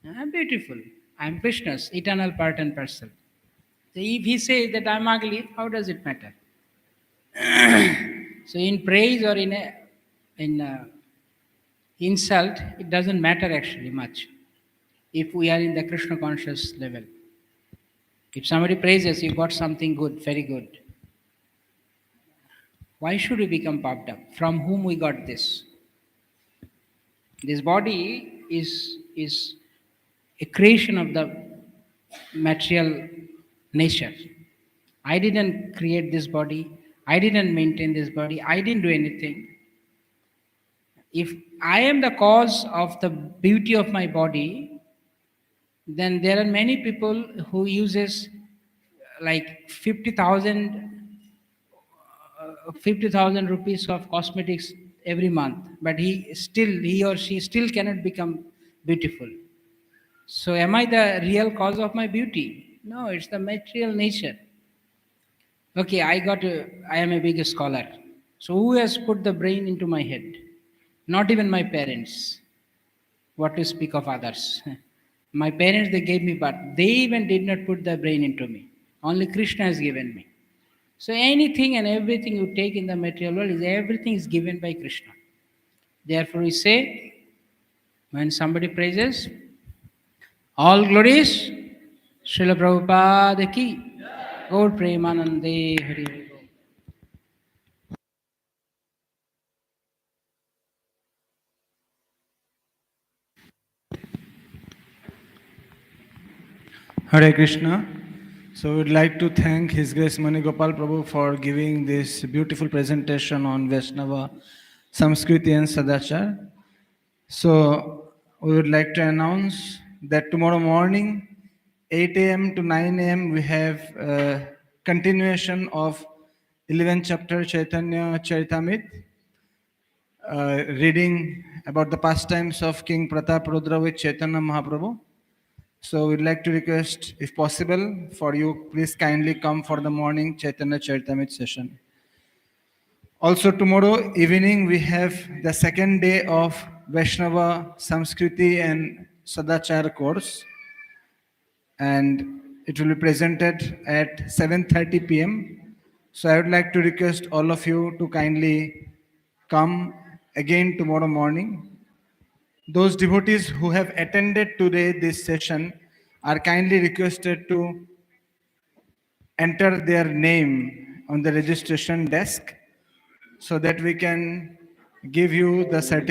I'm beautiful. I'm Krishna's eternal part and parcel. So if he says that I'm ugly, how does it matter? So in praise or in insult, it doesn't matter actually much. If we are in the Krishna conscious level, if somebody praises you got something good, very good. Why should we become puffed up? From whom we got this? This body is a creation of the material nature. I didn't create this body. I didn't maintain this body. I didn't do anything. If I am the cause of the beauty of my body, then there are many people who uses like 50,000 rupees of cosmetics every month, but he or she still cannot become beautiful. So am I the real cause of my beauty? No, it's the material nature. Okay, I am a big scholar. So who has put the brain into my head? Not even my parents. What to speak of others? My parents, they gave me birth. They even did not put the brain into me. Only Krishna has given me. So anything and everything you take in the material world is everything is given by Krishna. Therefore we say, when somebody praises, all glories, Srila Prabhupada ki, Gaur Premanande Hari Hari Bol. Hare Krishna. So we'd like to thank His Grace Mani Gopal Prabhu for giving this beautiful presentation on Vaishnava Sankriti and Sadachar. So we would like to announce that tomorrow morning, 8 a.m. to 9 a.m., we have a continuation of 11th chapter Chaitanya Charitamrita, reading about the pastimes of King Pratap Rudra with Chaitanya Mahaprabhu. So we'd like to request, if possible, for you, please kindly come for the morning Chaitanya Charitamrita session. Also tomorrow evening, we have the second day of Vaishnava Sankriti and Sadachar course, and it will be presented at 7:30 p.m. So I would like to request all of you to kindly come again tomorrow morning. Those devotees who have attended today this session are kindly requested to enter their name on the registration desk so that we can give you the certificate.